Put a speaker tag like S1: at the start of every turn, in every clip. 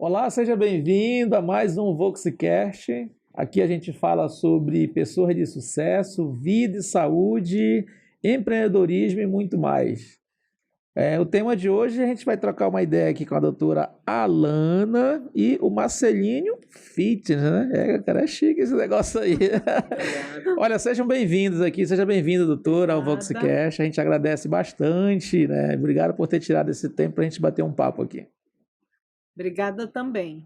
S1: Olá, seja bem-vindo a mais um Voxcast. Aqui a gente fala sobre pessoas de sucesso, vida e saúde, empreendedorismo e muito mais. O tema de hoje a gente vai trocar uma ideia aqui com a doutora Alana e o Marcelinho Fitness, né? Cara, é chique esse negócio aí. Olha, sejam bem-vindos aqui, seja bem-vindo, doutora, ao Voxcast. A gente agradece bastante, né? Obrigado por ter tirado esse tempo para a gente bater um papo aqui.
S2: Obrigada também.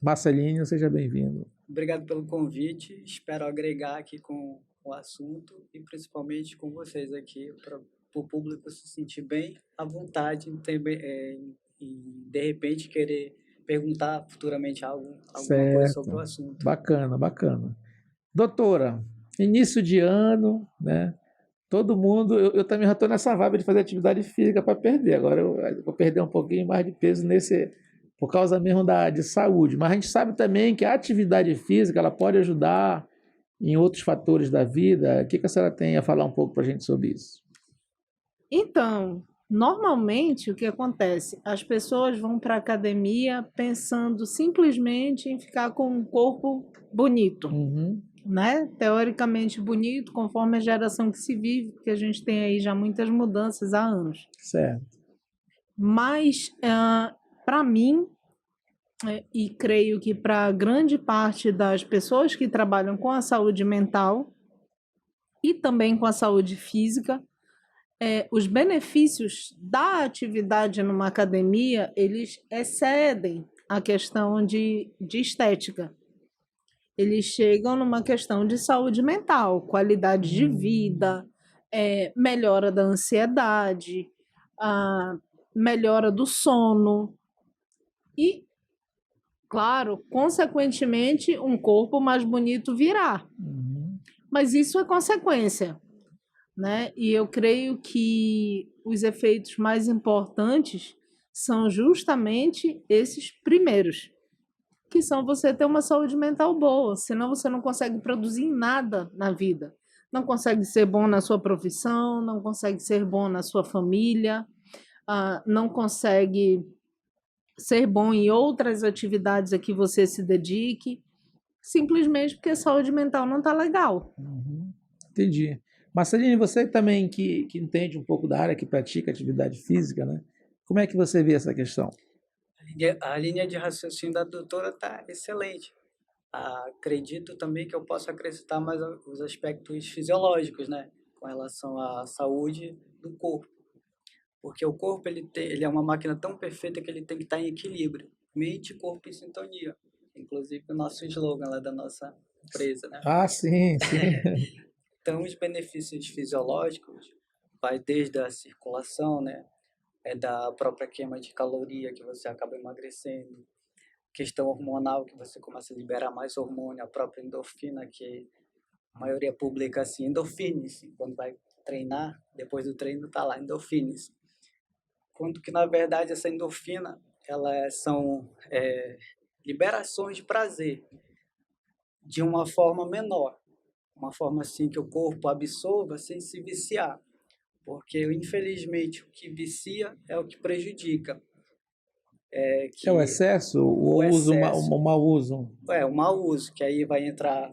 S1: Marcelinho, seja bem-vindo.
S3: Obrigado pelo convite. Espero agregar aqui com o assunto e principalmente com vocês aqui para o público se sentir bem à vontade e de repente querer perguntar futuramente alguma coisa sobre o assunto.
S1: Bacana, bacana. Doutora, início de ano, né? Todo mundo, eu também já estou nessa vibe de fazer atividade física para perder. Agora eu vou perder um pouquinho mais de peso por causa mesmo de saúde. Mas a gente sabe também que a atividade física ela pode ajudar em outros fatores da vida. O que a senhora tem a falar um pouco para a gente sobre isso?
S2: Então, normalmente o que acontece? As pessoas vão para a academia pensando simplesmente em ficar com um corpo bonito, né? Teoricamente bonito, conforme a geração que se vive, porque a gente tem aí já muitas mudanças há anos.
S1: Certo.
S2: Mas, para mim, e creio que para grande parte das pessoas que trabalham com a saúde mental e também com a saúde física, os benefícios da atividade numa academia, eles excedem a questão de estética. Eles chegam numa questão de saúde mental, qualidade de vida, melhora da ansiedade, melhora do sono e, claro, consequentemente, um corpo mais bonito virá. Mas isso é consequência, né? E eu creio que os efeitos mais importantes são justamente esses primeiros, que são você ter uma saúde mental boa, senão você não consegue produzir nada na vida. Não consegue ser bom na sua profissão, não consegue ser bom na sua família, não consegue ser bom em outras atividades a que você se dedique, simplesmente porque a saúde mental não está legal.
S1: Entendi. Marcelinho, você também que entende um pouco da área, que pratica atividade física, né? Como é que você vê essa questão?
S3: A linha de raciocínio da doutora está excelente. Acredito também que eu posso acrescentar mais os aspectos fisiológicos, né? Com relação à saúde do corpo. Porque o corpo ele é uma máquina tão perfeita que ele tem que estar em equilíbrio. Mente e corpo em sintonia. Inclusive o nosso slogan lá da nossa empresa, né?
S1: Ah, sim, sim.
S3: Então, os benefícios fisiológicos vai desde a circulação, né? Da própria queima de caloria que você acaba emagrecendo. Questão hormonal, que você começa a liberar mais hormônio, a própria endorfina, que a maioria publica assim, endorfine-se. Quando vai treinar, depois do treino tá lá, endorfine-se. Quando que, na verdade, essa endorfina, elas são liberações de prazer de uma forma menor. Uma forma assim que o corpo absorva sem se viciar. Porque, infelizmente, o que vicia é o que prejudica.
S1: É o excesso ou o mau uso?
S3: O mau uso, que aí vai entrar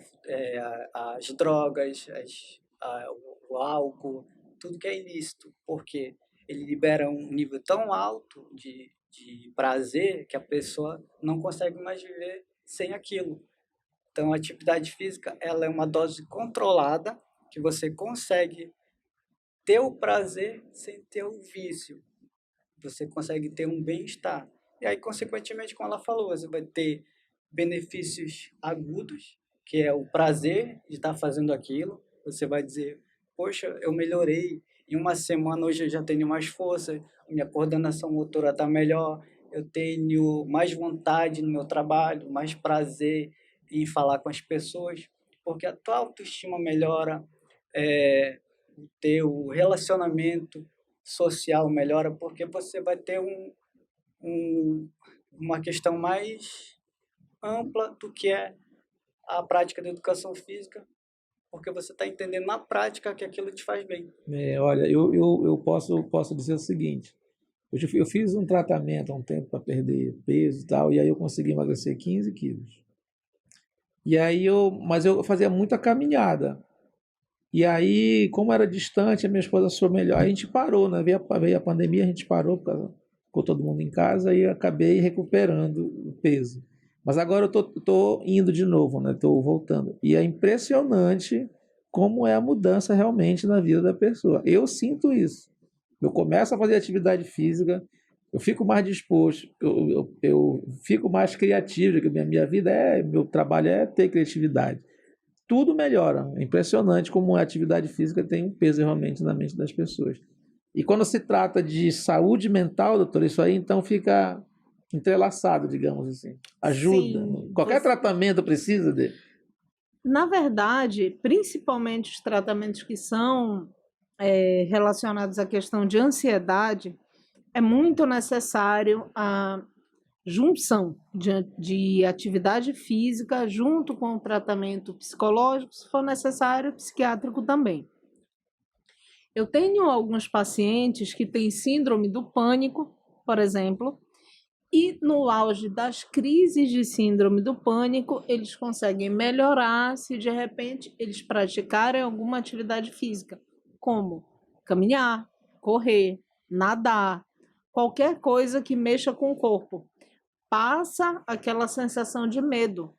S3: as drogas, o álcool, tudo que é ilícito. Porque ele libera um nível tão alto de prazer que a pessoa não consegue mais viver sem aquilo. Então, a atividade física ela é uma dose controlada que você consegue ter o prazer sem ter o vício. Você consegue ter um bem-estar. E aí, consequentemente, como ela falou, você vai ter benefícios agudos, que é o prazer de estar fazendo aquilo. Você vai dizer, poxa, eu melhorei, em uma semana hoje eu já tenho mais força, minha coordenação motora está melhor, eu tenho mais vontade no meu trabalho, mais prazer em falar com as pessoas, porque a tua autoestima melhora, o teu relacionamento social melhora, porque você vai ter uma questão mais ampla do que é a prática da educação física, porque você está entendendo na prática que aquilo te faz bem.
S1: Olha, eu posso dizer o seguinte, Eu fiz um tratamento há um tempo para perder peso e tal, e aí eu consegui emagrecer 15 quilos. Mas eu fazia muita caminhada. E aí, como era distante, a minha esposa achou melhor, a gente parou, né? Veio a pandemia, a gente parou, ficou todo mundo em casa e eu acabei recuperando o peso. Mas agora eu tô indo de novo, né? Tô voltando. E é impressionante como é a mudança realmente na vida da pessoa. Eu sinto isso. Eu começo a fazer atividade física, eu fico mais disposto, eu fico mais criativo, porque meu trabalho é ter criatividade. Tudo melhora. É impressionante como a atividade física tem um peso realmente na mente das pessoas. E quando se trata de saúde mental, doutor, isso aí então fica entrelaçado, digamos assim. Ajuda.
S2: Sim,
S1: Qualquer tratamento precisa de.
S2: na verdade, principalmente os tratamentos que são relacionados à questão de ansiedade, é muito necessário a junção de atividade física junto com o tratamento psicológico, se for necessário, psiquiátrico também. Eu tenho alguns pacientes que têm síndrome do pânico, por exemplo, e no auge das crises de síndrome do pânico, eles conseguem melhorar se de repente eles praticarem alguma atividade física, como caminhar, correr, nadar, qualquer coisa que mexa com o corpo. Passa aquela sensação de medo.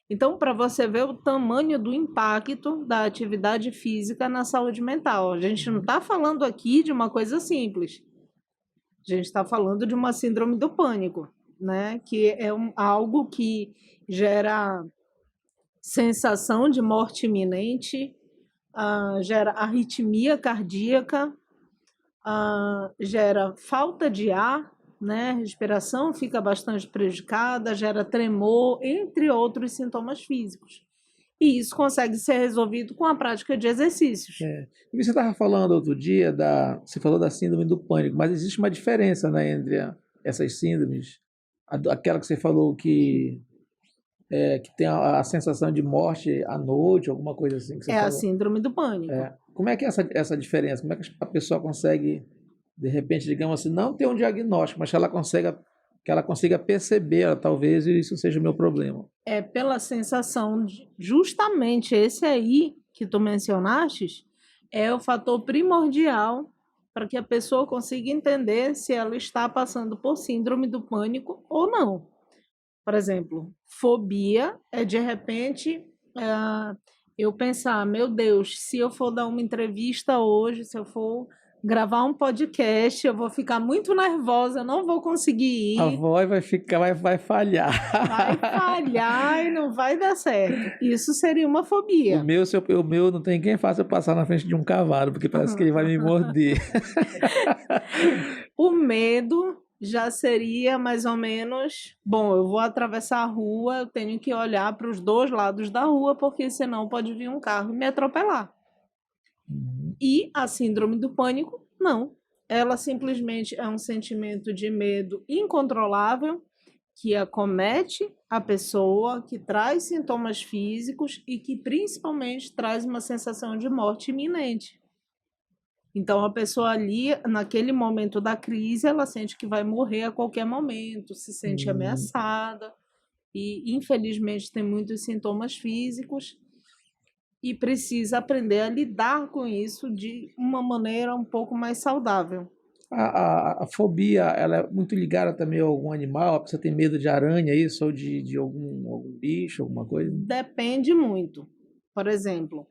S2: Então, para você ver o tamanho do impacto da atividade física na saúde mental, a gente não está falando aqui de uma coisa simples. A gente está falando de uma síndrome do pânico, né? Que é algo que gera sensação de morte iminente, gera arritmia cardíaca, gera falta de ar, né? A respiração fica bastante prejudicada, gera tremor, entre outros sintomas físicos. E isso consegue ser resolvido com a prática de exercícios.
S1: E você estava falando outro dia, você falou da síndrome do pânico, mas existe uma diferença, né, entre essas síndromes. Aquela que você falou que tem a sensação de morte à noite, alguma coisa assim que você falou.
S2: A síndrome do pânico.
S1: Como é que é essa diferença? Como é que a pessoa consegue, de repente, digamos assim, não ter um diagnóstico, mas que ela consiga perceber, talvez isso seja o meu problema?
S2: É pela sensação de, justamente esse aí que tu mencionaste, é o fator primordial para que a pessoa consiga entender se ela está passando por síndrome do pânico ou não. Por exemplo, fobia é de repente eu pensar, meu Deus, se eu for dar uma entrevista hoje, se eu for gravar um podcast, eu vou ficar muito nervosa, eu não vou conseguir ir.
S1: A voz vai falhar.
S2: Vai falhar e não vai dar certo. Isso seria uma fobia.
S1: O meu não tem quem faça eu passar na frente de um cavalo, porque parece que ele vai me morder.
S2: O medo já seria mais ou menos, bom, eu vou atravessar a rua, eu tenho que olhar para os dois lados da rua, porque senão pode vir um carro e me atropelar. E a síndrome do pânico, não. Ela simplesmente é um sentimento de medo incontrolável que acomete a pessoa, que traz sintomas físicos e que principalmente traz uma sensação de morte iminente. Então, a pessoa ali, naquele momento da crise, ela sente que vai morrer a qualquer momento, se sente ameaçada e, infelizmente, tem muitos sintomas físicos e precisa aprender a lidar com isso de uma maneira um pouco mais saudável.
S1: A fobia, ela é muito ligada também a algum animal? A pessoa tem medo de aranha, isso? Ou de algum bicho, alguma coisa?
S2: Depende muito. Por exemplo,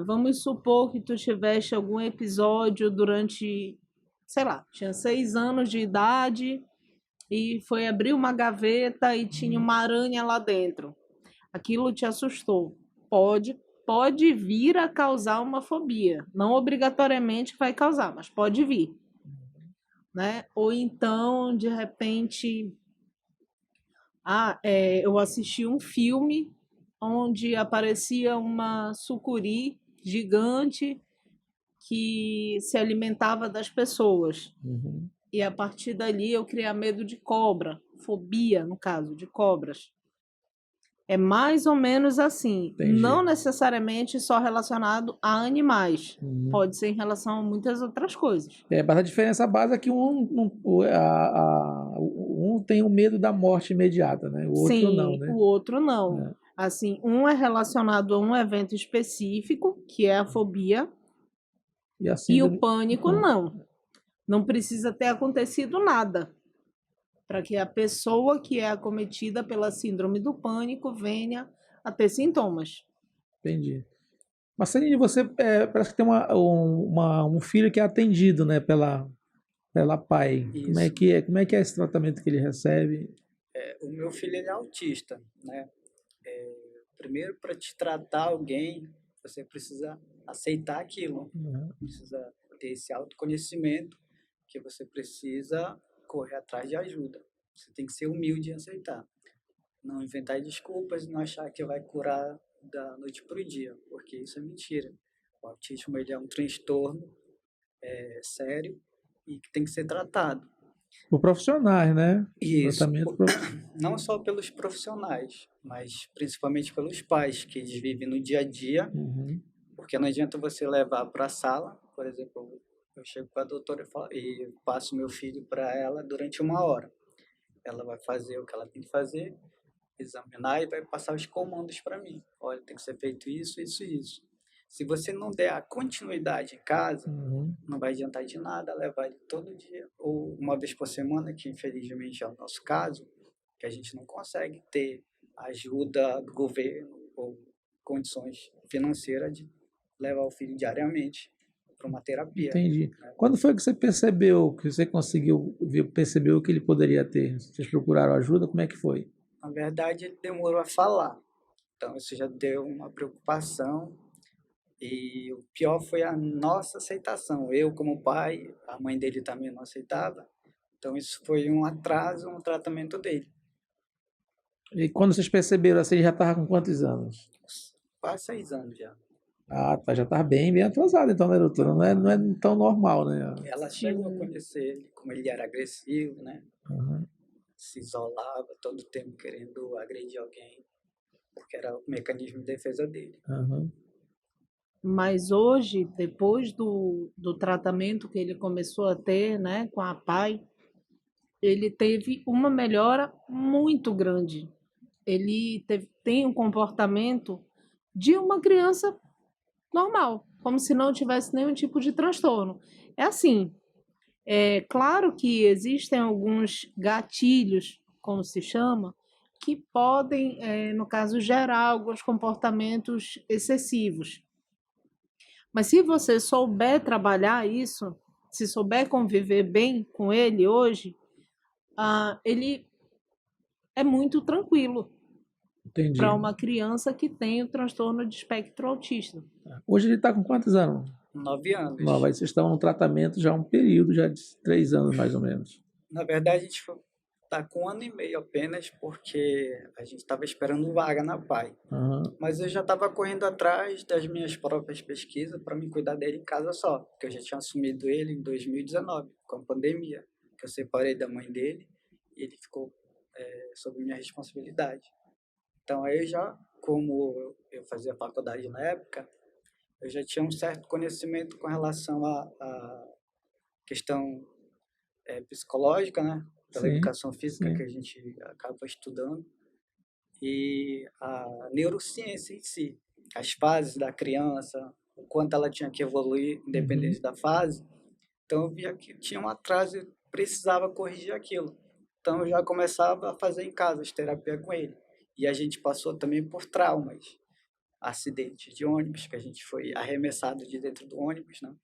S2: vamos supor que tu tiveste algum episódio durante, sei lá, tinha 6 anos de idade e foi abrir uma gaveta e tinha uma aranha lá dentro. Aquilo te assustou. Pode vir a causar uma fobia. Não obrigatoriamente vai causar, mas pode vir. Né? Ou então, de repente, eu assisti um filme onde aparecia uma sucuri gigante que se alimentava das pessoas. E a partir dali eu criei medo de cobra, fobia, no caso, de cobras. É mais ou menos assim.
S1: Entendi.
S2: Não necessariamente só relacionado a animais.
S1: Uhum.
S2: Pode ser em relação a muitas outras coisas.
S1: Mas a diferença básica é que um tem o medo da morte imediata, né? O outro não,
S2: Sim,
S1: né?
S2: o outro não.
S1: É.
S2: Assim, um é relacionado a um evento específico, que é a fobia,
S1: E a
S2: e
S1: síndrome...
S2: o pânico não. Não precisa ter acontecido nada para que a pessoa que é acometida pela síndrome do pânico venha a ter sintomas.
S1: Entendi. Marcelinho, você parece que tem um filho que é atendido, né, pela pai. Como é
S3: Isso.
S1: que é? Como é que é esse tratamento que ele recebe?
S3: O meu filho ele é autista, né? Primeiro, para te tratar alguém, você precisa aceitar aquilo,
S1: Uhum.
S3: precisa ter esse autoconhecimento que você precisa correr atrás de ajuda. Você tem que ser humilde e aceitar. Não inventar desculpas, não achar que vai curar da noite para o dia, porque isso é mentira. O autismo ele é um transtorno sério e que tem que ser tratado.
S1: Por profissionais, né?
S3: Isso,
S1: Tratamento
S3: não só pelos profissionais, mas principalmente pelos pais que eles vivem no dia a dia,
S1: Uhum.
S3: porque não adianta você levar para a sala, por exemplo, eu chego com a doutora e passo meu filho para ela durante 1 hora. Ela vai fazer o que ela tem que fazer, examinar e vai passar os comandos para mim. Olha, tem que ser feito isso, isso e isso. Se você não der a continuidade em casa,
S1: Uhum.
S3: não vai adiantar de nada levar ele todo dia ou uma vez por semana, que infelizmente é o nosso caso, que a gente não consegue ter ajuda do governo ou condições financeiras de levar o filho diariamente para uma terapia.
S1: Entendi. Quando foi que você percebeu, que você percebeu que ele poderia ter? Vocês procuraram ajuda? Como é que foi?
S3: Na verdade, ele demorou a falar. Então, isso já deu uma preocupação. E o pior foi a nossa aceitação. Eu, como pai, a mãe dele também não aceitava. Então, isso foi um atraso no tratamento dele.
S1: E quando vocês perceberam, assim, ele já estava com quantos anos?
S3: Quase 6 anos já.
S1: Ah, tá, já estava bem atrasado, então, né, doutora? Não é tão normal, né?
S3: Ela chegou a conhecer ele, como ele era agressivo, né?
S1: Uhum.
S3: Se isolava todo o tempo querendo agredir alguém, porque era o mecanismo de defesa dele.
S1: Uhum.
S2: Mas hoje, depois do tratamento que ele começou a ter, né, com a PAI, ele teve uma melhora muito grande. Ele tem um comportamento de uma criança normal, como se não tivesse nenhum tipo de transtorno. É assim, é claro que existem alguns gatilhos, como se chama, que podem, no caso, gerar alguns comportamentos excessivos. Mas se você souber trabalhar isso, se souber conviver bem com ele hoje, ele é muito tranquilo
S1: Entendi.
S2: para uma criança que tem o transtorno de espectro autista.
S1: Hoje ele está com quantos anos?
S3: 9 anos.
S1: Não, mas vocês estão no tratamento já há um período, já de 3 anos mais ou menos.
S3: Na verdade, a gente está com 1 ano e meio apenas, porque a gente estava esperando vaga na PAI.
S1: Uhum.
S3: Mas eu já estava correndo atrás das minhas próprias pesquisas para me cuidar dele em casa só, porque eu já tinha assumido ele em 2019, com a pandemia, que eu separei da mãe dele e ele ficou sob minha responsabilidade. Então, aí já, como eu fazia faculdade na época, eu já tinha um certo conhecimento com relação à questão psicológica, né? Pela
S1: Sim,
S3: educação física
S1: sim.
S3: que a gente acaba estudando, e a neurociência em si, as fases da criança, o quanto ela tinha que evoluir, independente da fase. Então, eu via que tinha um atraso e precisava corrigir aquilo. Então, eu já começava a fazer em casa as terapias com ele. E a gente passou também por traumas, acidentes de ônibus, que a gente foi arremessado de dentro do ônibus, né?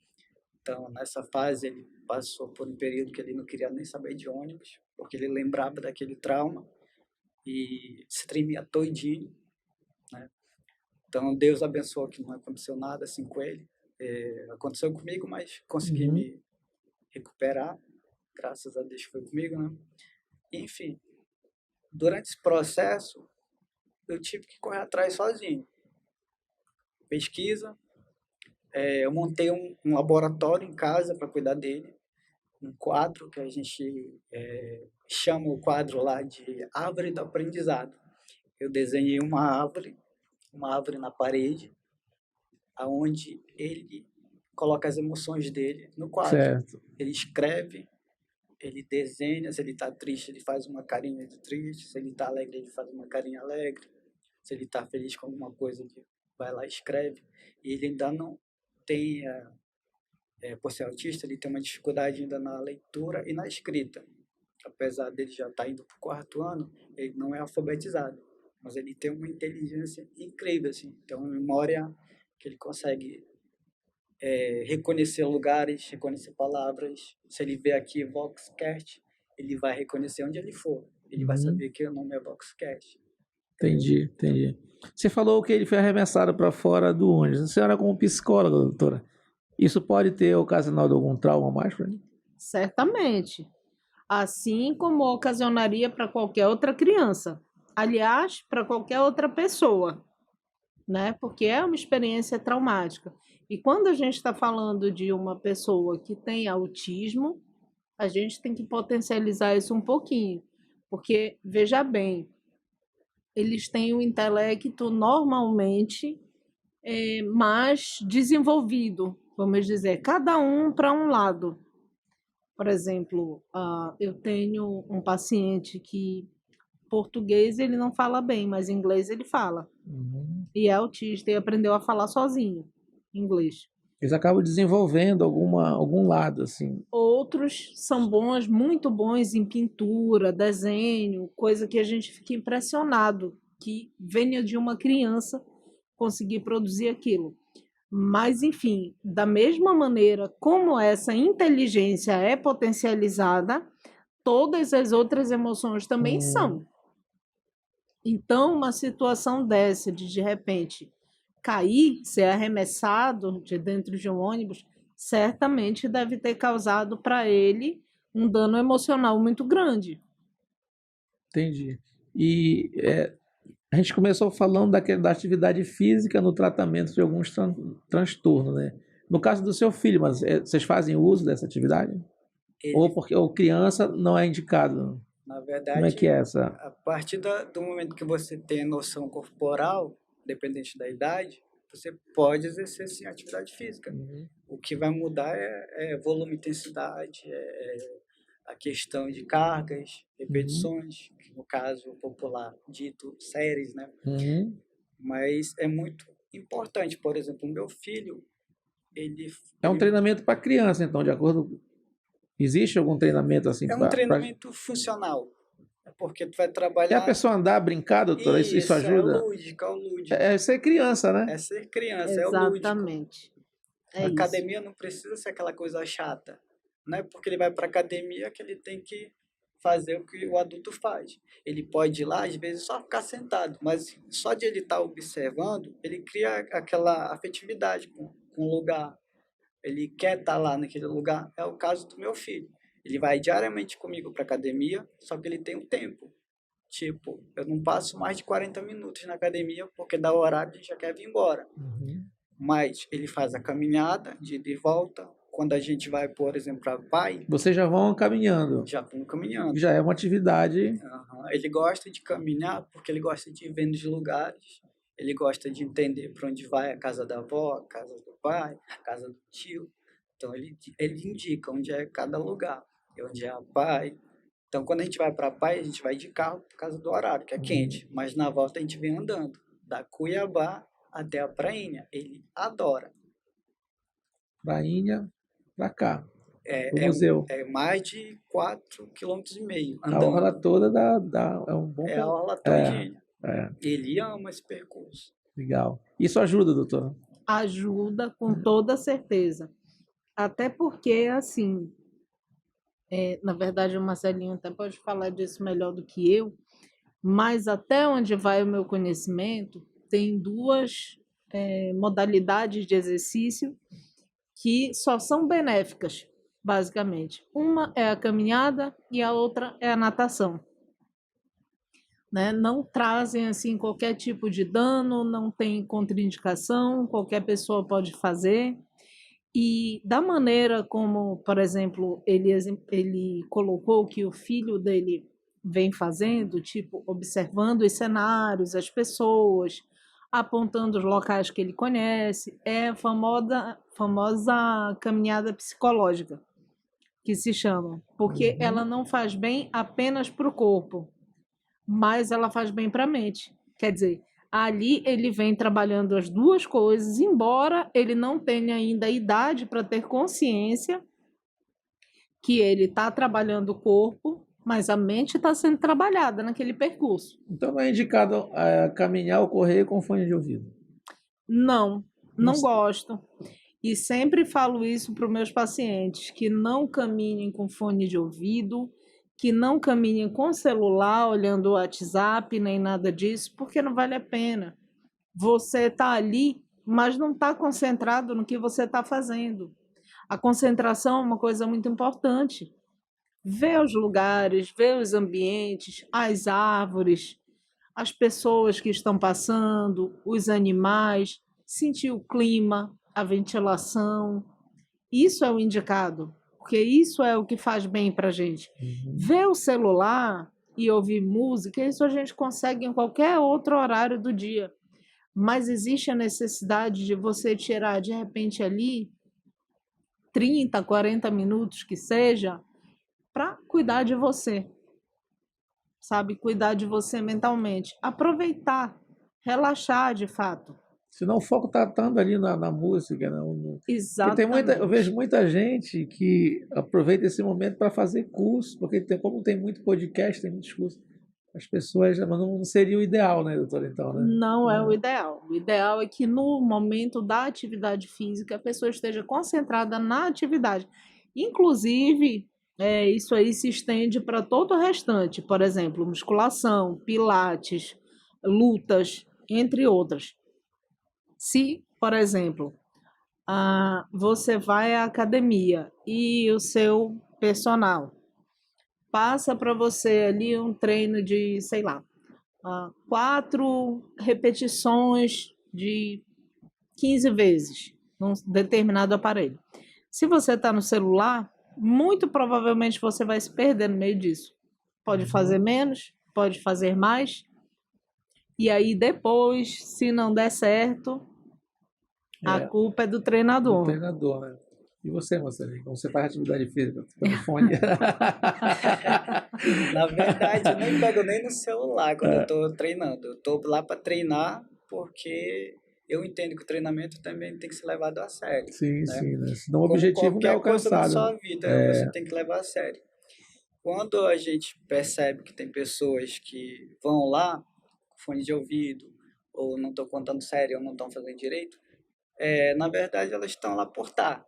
S3: Então, nessa fase, ele passou por um período que ele não queria nem saber de ônibus, porque ele lembrava daquele trauma e se tremia todinho, né? Então, Deus abençoou que não aconteceu nada assim com ele. Aconteceu comigo, mas consegui me recuperar, graças a Deus que foi comigo, né? Enfim, durante esse processo, eu tive que correr atrás sozinho. Pesquisa, eu montei um laboratório em casa para cuidar dele, um quadro que a gente chama o quadro lá de Árvore do Aprendizado. eu desenhei uma árvore na parede, aonde ele coloca as emoções dele no quadro.
S1: Certo.
S3: Ele escreve, ele desenha, se ele está triste, ele faz uma carinha de triste, se ele está alegre, ele faz uma carinha alegre, se ele está feliz com alguma coisa, ele vai lá e escreve. E ele ainda não tem, por ser autista, ele tem uma dificuldade ainda na leitura e na escrita. Apesar dele já estar indo para o 4º ano, ele não é alfabetizado, mas ele tem uma inteligência incrível, assim, tem uma memória que ele consegue reconhecer lugares, reconhecer palavras. Se ele vê aqui Voxcast, ele vai reconhecer onde ele for. Ele vai saber que o nome é Voxcast.
S1: Entendi. Você falou que ele foi arremessado para fora do ônibus. A senhora, como psicóloga, doutora, isso pode ter ocasionado algum trauma mais para ele?
S2: Certamente. Assim como ocasionaria para qualquer outra criança. Aliás, para qualquer outra pessoa, né? Porque é uma experiência traumática. E quando a gente está falando de uma pessoa que tem autismo, a gente tem que potencializar isso um pouquinho. Porque, veja bem, eles têm o intelecto normalmente mais desenvolvido, vamos dizer, cada um para um lado. Por exemplo, eu tenho um paciente que português ele não fala bem, mas inglês ele fala. E é autista e aprendeu a falar sozinho inglês.
S1: Eles acabam desenvolvendo algum lado, assim.
S2: Outros são bons, muito bons em pintura, desenho, coisa que a gente fica impressionado que venha de uma criança conseguir produzir aquilo. Mas, enfim, da mesma maneira como essa inteligência é potencializada, todas as outras emoções também são. Então, uma situação dessa, de repente, cair, ser arremessado de dentro de um ônibus, certamente deve ter causado para ele um dano emocional muito grande.
S1: Entendi. E a gente começou falando da atividade física no tratamento de alguns transtornos, né? No caso do seu filho, mas vocês fazem uso dessa atividade? Ou criança não é indicado?
S3: Na verdade,
S1: como é que é essa?
S3: A partir do momento que você tem a noção corporal, dependente da idade, você pode exercer sim atividade física. O que vai mudar é volume, intensidade, a questão de cargas, repetições, que no caso popular dito séries, né? Mas é muito importante. Por exemplo, o meu filho,
S1: é um treinamento para criança, então, de acordo. Existe algum treinamento assim?
S3: É um treinamento funcional. Porque tu vai trabalhar...
S1: É a pessoa andar, brincar, doutora? Isso ajuda?
S3: É o lúdico.
S1: É ser criança, né?
S3: É ser criança,
S2: Exatamente.
S3: É o lúdico. A academia não precisa ser aquela coisa chata. Não é porque ele vai para a academia que ele tem que fazer o que o adulto faz. Ele pode ir lá, às vezes, só ficar sentado, mas só de ele estar observando, ele cria aquela afetividade com o lugar. Ele quer estar lá naquele lugar. É o caso do meu filho. Ele vai diariamente comigo para a academia, só que ele tem um tempo. Tipo, eu não passo mais de 40 minutos na academia, porque dá o horário e já quer vir embora. Mas ele faz a caminhada de ida e volta. Quando a gente vai, por exemplo, para Pai...
S1: Vocês já vão caminhando?
S3: Já vão caminhando.
S1: Já é uma atividade...
S3: Ele gosta de caminhar porque ele gosta de ir vendo os lugares. Ele gosta de entender para onde vai a casa da avó, a casa do pai, a casa do tio. Então, ele indica onde é cada lugar, onde é a Pai. Então, quando a gente vai para a Pai, a gente vai de carro por causa do horário, que é quente. Mas na volta a gente vem andando, da Cuiabá até a Prainha. Ele adora.
S1: Prainha para cá, o museu.
S3: É mais de 4,5 km andando.
S1: A orla toda é um bom...
S3: É a orla todinha.
S1: É.
S3: Ele ama esse percurso.
S1: Legal. Isso ajuda, doutora?
S2: Ajuda, com toda certeza. Até porque, assim, na verdade o Marcelinho até pode falar disso melhor do que eu, mas até onde vai o meu conhecimento, tem duas modalidades de exercício que só são benéficas, basicamente. Uma é a caminhada e a outra é a natação. Né? Não trazem assim qualquer tipo de dano, não tem contraindicação, qualquer pessoa pode fazer. E da maneira como, por exemplo, ele colocou que o filho dele vem fazendo, tipo, observando os cenários, as pessoas, apontando os locais que ele conhece, é a famosa caminhada psicológica, que se chama, porque ela não faz bem apenas para o corpo, mas ela faz bem para a mente. Quer dizer, ali ele vem trabalhando as duas coisas, embora ele não tenha ainda a idade para ter consciência que ele está trabalhando o corpo, mas a mente está sendo trabalhada naquele percurso.
S1: Então não é indicado caminhar ou correr com fone de ouvido.
S2: Não, não
S1: Nossa.
S2: gosto. E sempre falo isso para os meus pacientes, que não caminhem com fone de ouvido, que não caminhem com celular, olhando o WhatsApp, nem nada disso, porque não vale a pena. Você está ali, mas não está concentrado no que você está fazendo. A concentração é uma coisa muito importante. Ver os lugares, ver os ambientes, as árvores, as pessoas que estão passando, os animais, sentir o clima, a ventilação. Isso é o indicado, porque isso é o que faz bem para a gente. Ver o celular e ouvir música, isso a gente consegue em qualquer outro horário do dia. Mas existe a necessidade de você tirar, de repente, ali 30, 40 minutos que seja, para cuidar de você, sabe? Cuidar de você mentalmente. Aproveitar, relaxar de fato.
S1: Senão o foco está tanto ali na música. Porque eu vejo
S2: Exatamente.
S1: muita gente que aproveita esse momento para fazer curso, porque como tem muito podcast, tem muitos cursos, as pessoas, mas não seria o ideal, né, doutora, então, né?
S2: Não é o ideal. O ideal é que no momento da atividade física a pessoa esteja concentrada na atividade. Inclusive, isso aí se estende para todo o restante, por exemplo, musculação, pilates, lutas, entre outras. Se, por exemplo, você vai à academia e o seu personal passa para você ali um treino de, sei lá, 4 repetições de 15 vezes num determinado aparelho. Se você está no celular, muito provavelmente você vai se perder no meio disso. Pode fazer menos, pode fazer mais, e aí depois, se não der certo, a culpa é do treinador.
S1: Do treinador, né? E você, Marcelinho, como você faz atividade física? Pelo fone?
S3: Na verdade, eu nem pego nem no celular quando eu estou treinando. Eu estou lá para treinar porque eu entendo que o treinamento também tem que ser levado a sério.
S1: Sim,
S3: né?
S1: sim, né? Senão o
S3: Como
S1: objetivo não é
S3: qualquer coisa na
S1: alcançado.
S3: sua vida, você tem que levar a sério. Quando a gente percebe que tem pessoas que vão lá com fone de ouvido, ou não estão contando sério, ou não estão fazendo direito, na verdade elas estão lá por estar.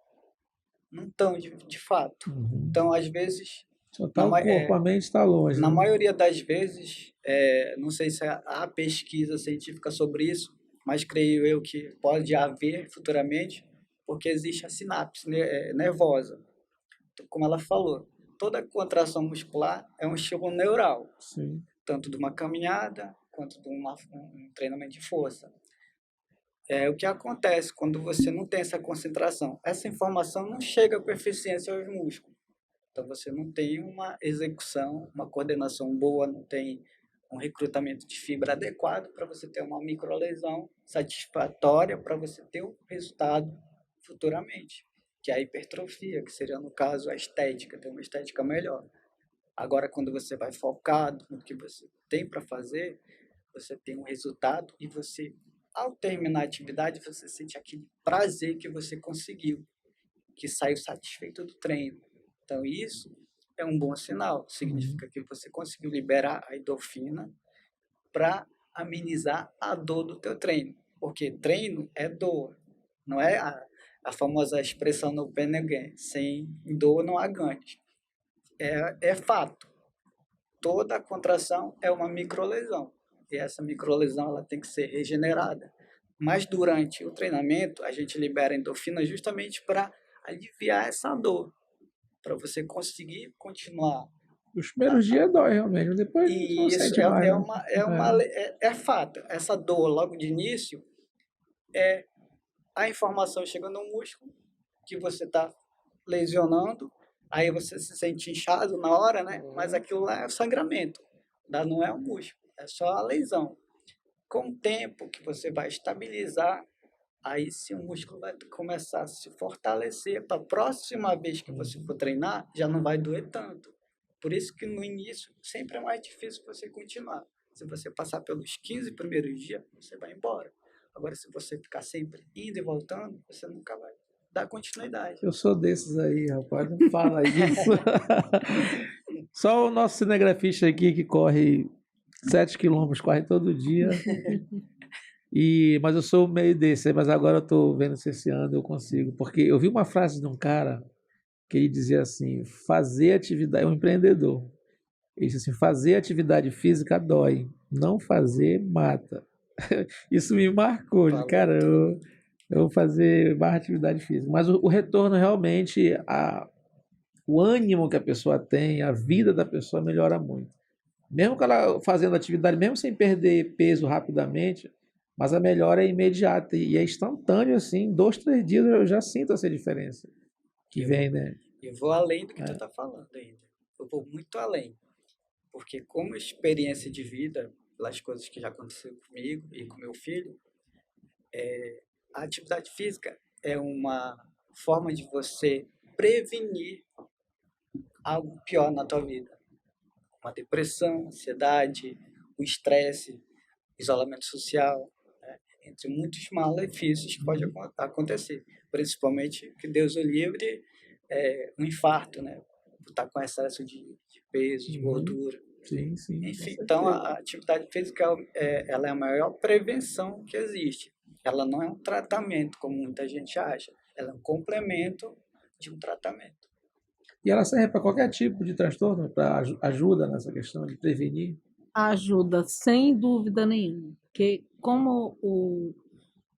S3: Não estão de fato. Então, às vezes,
S1: Só tá o corpo, a mente está longe.
S3: na
S1: né?
S3: maioria das vezes, não sei se há pesquisa científica sobre isso, mas creio eu que pode haver futuramente, porque existe a sinapse nervosa. Então, como ela falou, toda contração muscular é um estímulo neural,
S1: Sim.
S3: tanto de uma caminhada quanto de um treinamento de força. O que acontece quando você não tem essa concentração? Essa informação não chega com eficiência aos músculos. Então, você não tem uma execução, uma coordenação boa, não tem um recrutamento de fibra adequado para você ter uma microlesão satisfatória para você ter o resultado futuramente, que é a hipertrofia, que seria, no caso, a estética, ter uma estética melhor. Agora, quando você vai focado no que você tem para fazer, você tem um resultado e você, ao terminar a atividade, você sente aquele prazer que você conseguiu, que saiu satisfeito do treino. Então, isso é um bom sinal. Significa que você conseguiu liberar a endorfina para amenizar a dor do teu treino. Porque treino é dor. Não é a famosa expressão no pain and gain. Sem dor não há ganho. É fato. Toda contração é uma microlesão. E essa microlesão ela tem que ser regenerada. Mas durante o treinamento, a gente libera endorfina justamente para aliviar essa dor, para você conseguir continuar.
S1: Os primeiros dias dói realmente, depois não
S3: E isso
S1: sente mais.
S3: é fato. Essa dor logo de início é a informação chegando no músculo que você está lesionando, aí você se sente inchado na hora, né? Mas aquilo lá é o sangramento. Ainda não é o músculo, é só a lesão. Com o tempo que você vai estabilizar, aí sim o músculo vai começar a se fortalecer para a próxima vez que você for treinar, já não vai doer tanto. Por isso que no início sempre é mais difícil você continuar. Se você passar pelos 15 primeiros dias, você vai embora. Agora, se você ficar sempre indo e voltando, você nunca vai dar continuidade.
S1: Eu sou desses aí, rapaz, não fala isso. Só o nosso cinegrafista aqui que corre 7 quilômetros, corre todo dia. Mas eu sou meio desse, mas agora eu estou vendo se esse ano eu consigo. Porque eu vi uma frase de um cara que ele dizia assim, fazer atividade, é um empreendedor. Ele disse assim, fazer atividade física dói, não fazer mata. Isso me marcou, de cara, eu vou fazer mais atividade física. Mas o retorno realmente, o ânimo que a pessoa tem, a vida da pessoa melhora muito. Mesmo que ela fazendo atividade, mesmo sem perder peso rapidamente, mas a melhora é imediata e é instantâneo, assim, 2, 3 dias eu já sinto essa diferença que vem, né?
S3: Eu vou além do que tu está falando ainda. Eu vou muito além. Porque como experiência de vida, pelas coisas que já aconteceram comigo e com meu filho, a atividade física é uma forma de você prevenir algo pior na tua vida. Uma depressão, ansiedade, o estresse, isolamento social, né? Entre muitos malefícios que podem acontecer. Principalmente, que Deus o livre, um infarto, né? Por estar com excesso de peso, de gordura.
S1: Sim, sim.
S3: Enfim, então a atividade física ela é a maior prevenção que existe. Ela não é um tratamento, como muita gente acha. Ela é um complemento de um tratamento.
S1: E ela serve para qualquer tipo de transtorno, para ajuda nessa questão de prevenir?
S2: Ajuda, sem dúvida nenhuma. Porque, como o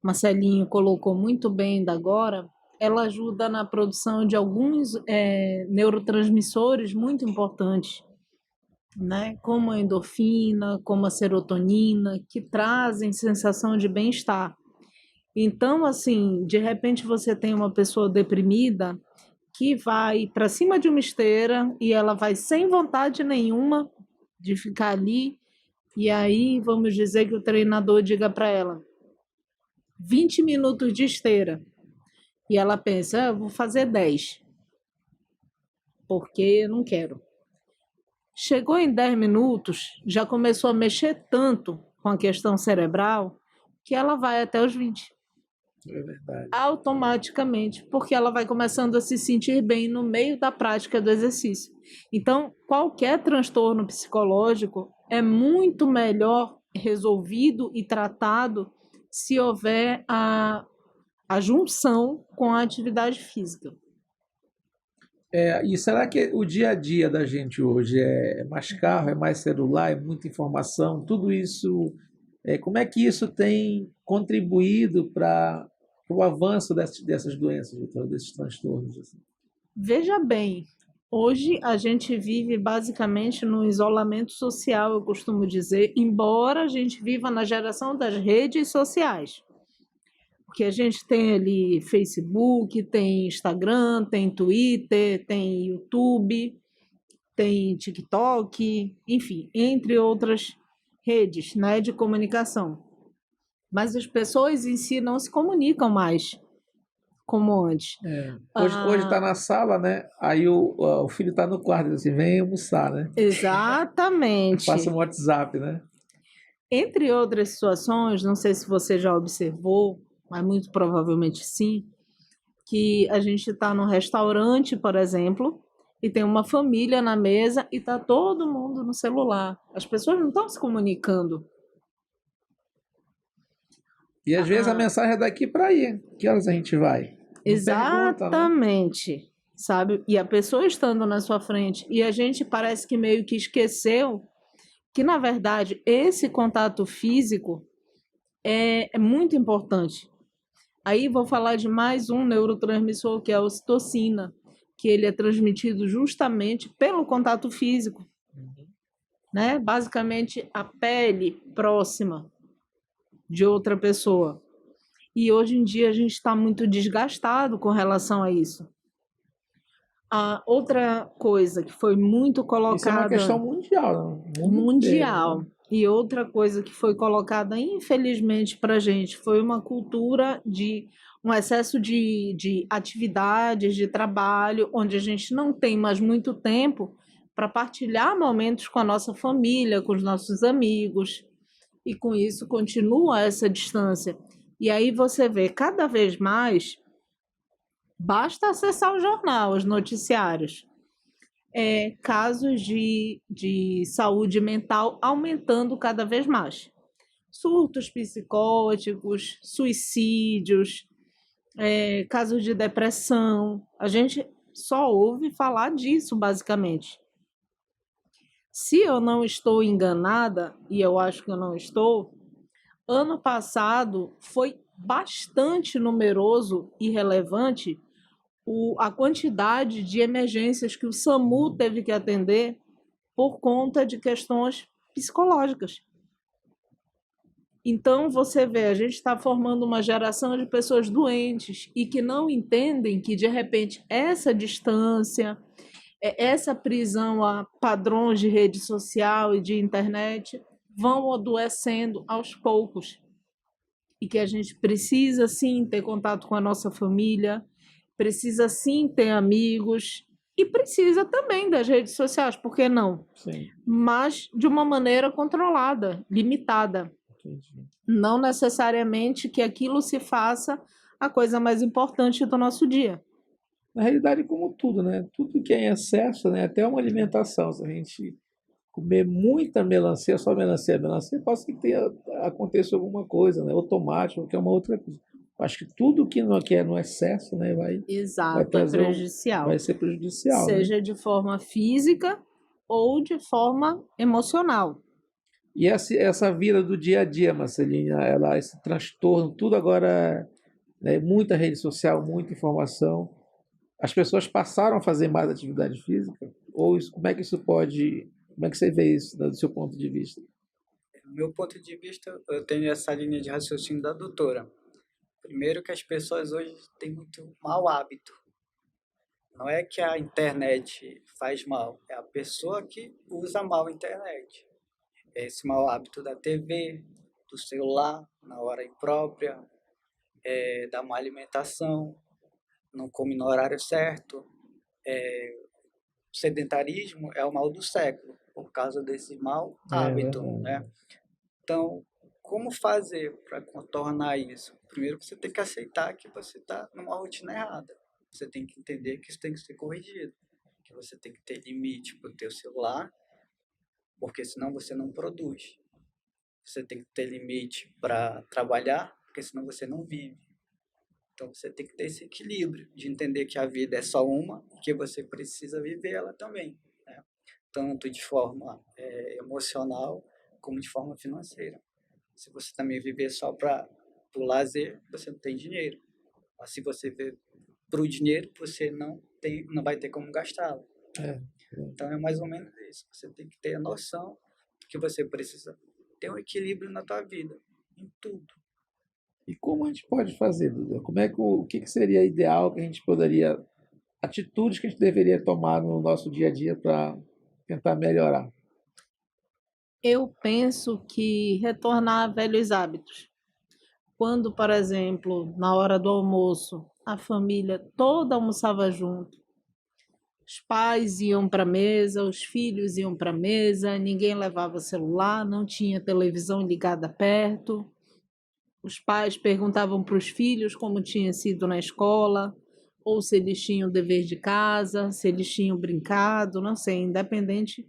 S2: Marcelinho colocou muito bem ainda agora, ela ajuda na produção de alguns neurotransmissores muito importantes, né? Como a endorfina, como a serotonina, que trazem sensação de bem-estar. Então, assim, de repente você tem uma pessoa deprimida que vai para cima de uma esteira e ela vai sem vontade nenhuma de ficar ali, e aí vamos dizer que o treinador diga para ela 20 minutos de esteira, e ela pensa, eu vou fazer 10, porque eu não quero. Chegou em 10 minutos, já começou a mexer tanto com a questão cerebral que ela vai até os 20.
S1: É verdade.
S2: Automaticamente, porque ela vai começando a se sentir bem no meio da prática do exercício. Então, qualquer transtorno psicológico é muito melhor resolvido e tratado se houver a junção com a atividade física.
S1: E será que o dia a dia da gente hoje é mais carro, é mais celular, é muita informação? Tudo isso, como é que isso tem contribuído para o avanço dessas doenças, desses transtornos? Assim?
S2: Veja bem, hoje a gente vive basicamente no isolamento social, eu costumo dizer, embora a gente viva na geração das redes sociais. Porque a gente tem ali Facebook, tem Instagram, tem Twitter, tem YouTube, tem TikTok, enfim, entre outras redes, né, de comunicação. Mas as pessoas em si não se comunicam mais como antes.
S1: Hoje está na sala, né? Aí o filho está no quarto, diz assim, vem almoçar, né?
S2: Exatamente.
S1: Passa um WhatsApp, né?
S2: Entre outras situações, não sei se você já observou, mas muito provavelmente sim, que a gente está num restaurante, por exemplo, e tem uma família na mesa e está todo mundo no celular. As pessoas não estão se comunicando.
S1: E às vezes a mensagem é daqui para aí. Que horas a gente vai?
S2: Exatamente. Pergunta, né? Sabe? E a pessoa estando na sua frente, e a gente parece que meio que esqueceu que, na verdade, esse contato físico é muito importante. Aí vou falar de mais um neurotransmissor, que é a ocitocina, que ele é transmitido justamente pelo contato físico. Né? Basicamente, a pele próxima de outra pessoa. E hoje em dia a gente está muito desgastado com relação a isso. A outra coisa que foi muito
S1: Isso é uma
S2: colocada
S1: questão mundial, né? No mundo inteiro,
S2: mundial,
S1: né?
S2: e outra coisa que foi colocada, infelizmente, para a gente, foi uma cultura de um excesso de atividades, de trabalho, onde a gente não tem mais muito tempo para partilhar momentos com a nossa família, com os nossos amigos, e com isso continua essa distância. E aí você vê cada vez mais, basta acessar o jornal, os noticiários, casos de saúde mental aumentando cada vez mais. Surtos psicóticos, suicídios, casos de depressão. A gente só ouve falar disso, basicamente. Se eu não estou enganada, e eu acho que eu não estou, ano passado foi bastante numeroso e relevante a quantidade de emergências que o SAMU teve que atender por conta de questões psicológicas. Então, você vê, a gente está formando uma geração de pessoas doentes e que não entendem que, de repente, essa distância, essa prisão a padrões de rede social e de internet vão adoecendo aos poucos. E que a gente precisa, sim, ter contato com a nossa família, precisa, sim, ter amigos e precisa também das redes sociais, por que não?
S1: Sim,
S2: Mas de uma maneira controlada, limitada.
S1: entendi.
S2: Não necessariamente que aquilo se faça a coisa mais importante do nosso dia.
S1: Na realidade, como tudo, né? Tudo que é em excesso, né? Até uma alimentação, se a gente comer muita melancia, só melancia, pode ser que aconteça alguma coisa, né? Ou tomate, ou qualquer uma outra coisa. Acho que tudo que não é no excesso, né, vai
S2: Exato, é
S1: trazer
S2: prejudicial.
S1: vai ser prejudicial, né?
S2: Seja de forma física ou de forma emocional.
S1: E essa vida do dia a dia, Marcelina, esse transtorno, tudo agora, né, muita rede social, muita informação. As pessoas passaram a fazer mais atividade física? Ou como é que isso pode, como é que você vê isso, né, do seu ponto de vista?
S3: Do meu ponto de vista, eu tenho essa linha de raciocínio da doutora. Primeiro que as pessoas hoje têm muito mau hábito. Não é que a internet faz mal, é a pessoa que usa mal a internet. É esse mau hábito da TV, do celular, na hora imprópria, da má alimentação, não come no horário certo. O sedentarismo é o mal do século, por causa desse mau
S1: É
S3: hábito,
S1: verdade.
S3: né? Então, como fazer para contornar isso? Primeiro, você tem que aceitar que você está numa rotina errada. Você tem que entender que isso tem que ser corrigido, que você tem que ter limite para o teu celular, porque senão você não produz. Você tem que ter limite para trabalhar, porque senão você não vive. Então, você tem que ter esse equilíbrio de entender que a vida é só uma e que você precisa viver ela também, né? Tanto de forma emocional como de forma financeira. Se você também viver só para o lazer, você não tem dinheiro. Mas se você viver para o dinheiro, você não vai ter como gastá-lo.
S1: É.
S3: Então é mais ou menos isso. Você tem que ter a noção que você precisa ter um equilíbrio na tua vida, em tudo.
S1: E como a gente pode fazer, Duda? Como é que o que seria ideal que a gente poderia, atitudes que a gente deveria tomar no nosso dia a dia para tentar melhorar?
S2: Eu penso que retornar a velhos hábitos. Quando, por exemplo, na hora do almoço, a família toda almoçava junto, os pais iam para a mesa, os filhos iam para a mesa, ninguém levava celular, não tinha televisão ligada perto. Os pais perguntavam para os filhos como tinha sido na escola, ou se eles tinham dever de casa, se eles tinham brincado, não sei, independente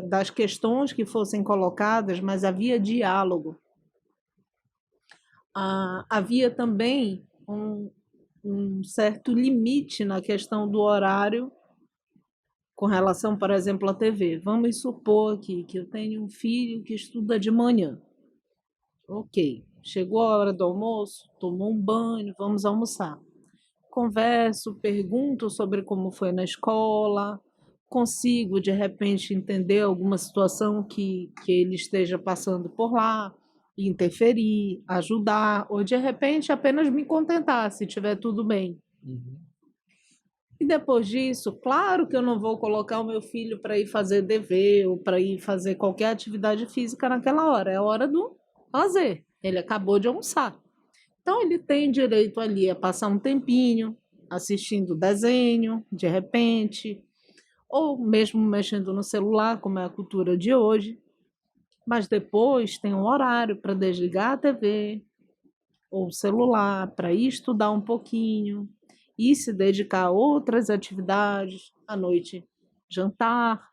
S2: das questões que fossem colocadas, mas havia diálogo. Havia também um certo limite na questão do horário com relação, por exemplo, à TV. Vamos supor aqui que eu tenho um filho que estuda de manhã. Ok, chegou a hora do almoço, tomou um banho, vamos almoçar. Converso, pergunto sobre como foi na escola, consigo de repente entender alguma situação que ele esteja passando por lá, interferir, ajudar, ou de repente apenas me contentar se estiver tudo bem.
S1: Uhum.
S2: E depois disso, claro que eu não vou colocar o meu filho para ir fazer dever ou para ir fazer qualquer atividade física naquela hora. É a hora do lazer. Ele acabou de almoçar. Então, ele tem direito ali a passar um tempinho assistindo desenho, de repente, ou mesmo mexendo no celular, como é a cultura de hoje. Mas depois tem um horário para desligar a TV ou o celular, para ir estudar um pouquinho e se dedicar a outras atividades, à noite jantar,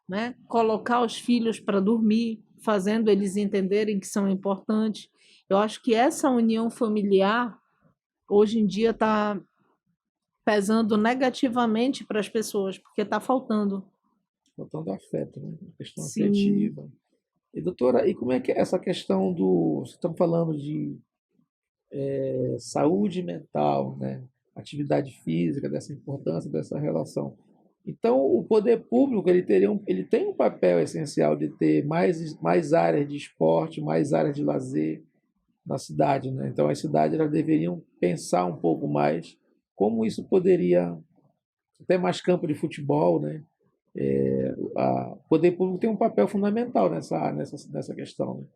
S2: né? Colocar os filhos para dormir, fazendo eles entenderem que são importantes. Eu acho que essa união familiar hoje em dia está pesando negativamente para as pessoas, porque está faltando.
S1: Faltando afeto, né? A questão
S2: Sim,
S1: afetiva. E doutora, e como é que é essa questão do, estamos falando de saúde mental, né? Atividade física, dessa importância dessa relação. Então, o poder público ele tem um papel essencial de ter mais áreas de esporte, mais áreas de lazer na cidade, né? Então, as cidades elas deveriam pensar um pouco mais como isso poderia ter mais campo de futebol, né? O poder público tem um papel fundamental nessa questão, né?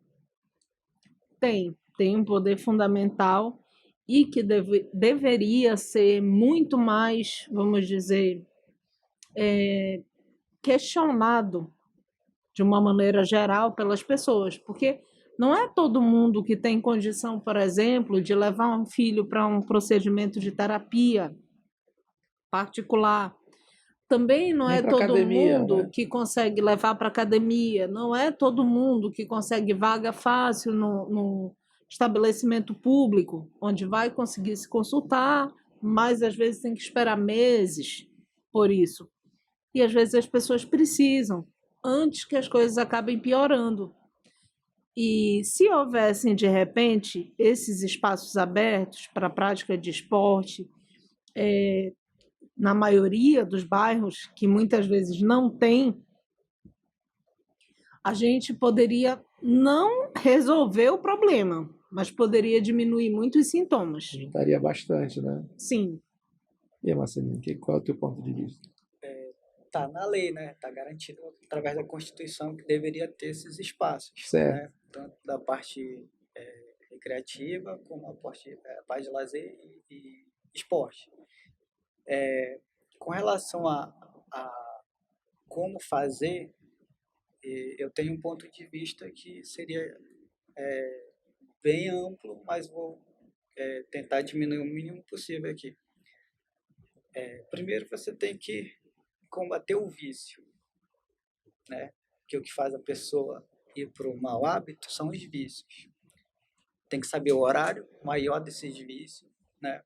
S2: tem um poder fundamental e que deveria ser muito mais, vamos dizer, questionado de uma maneira geral pelas pessoas, porque não é todo mundo que tem condição, por exemplo, de levar um filho para um procedimento de terapia particular. Também não
S1: Nem
S2: é
S1: para
S2: todo
S1: academia,
S2: mundo
S1: né?
S2: que consegue levar para academia, não é todo mundo que consegue vaga fácil no estabelecimento público, onde vai conseguir se consultar, mas às vezes tem que esperar meses por isso. E às vezes as pessoas precisam, antes que as coisas acabem piorando. E se houvessem, de repente, esses espaços abertos para a prática de esporte, na maioria dos bairros, que muitas vezes não tem, a gente poderia não resolver o problema, mas poderia diminuir muito os sintomas.
S1: Ajudaria bastante, né?
S2: Sim,
S1: E aí, Marcelinho, qual é o teu ponto de vista?
S3: Tá na lei, né? Tá garantido através da Constituição que deveria ter esses espaços,
S1: Certo.
S3: né? Tanto da parte recreativa como a parte de lazer e esporte. Com relação a como fazer, eu tenho um ponto de vista que seria bem amplo, mas vou tentar diminuir o mínimo possível aqui. Primeiro, você tem que combater o vício, né? Que o que faz a pessoa ir para o mau hábito são os vícios. Tem que saber o horário maior desses vícios, né?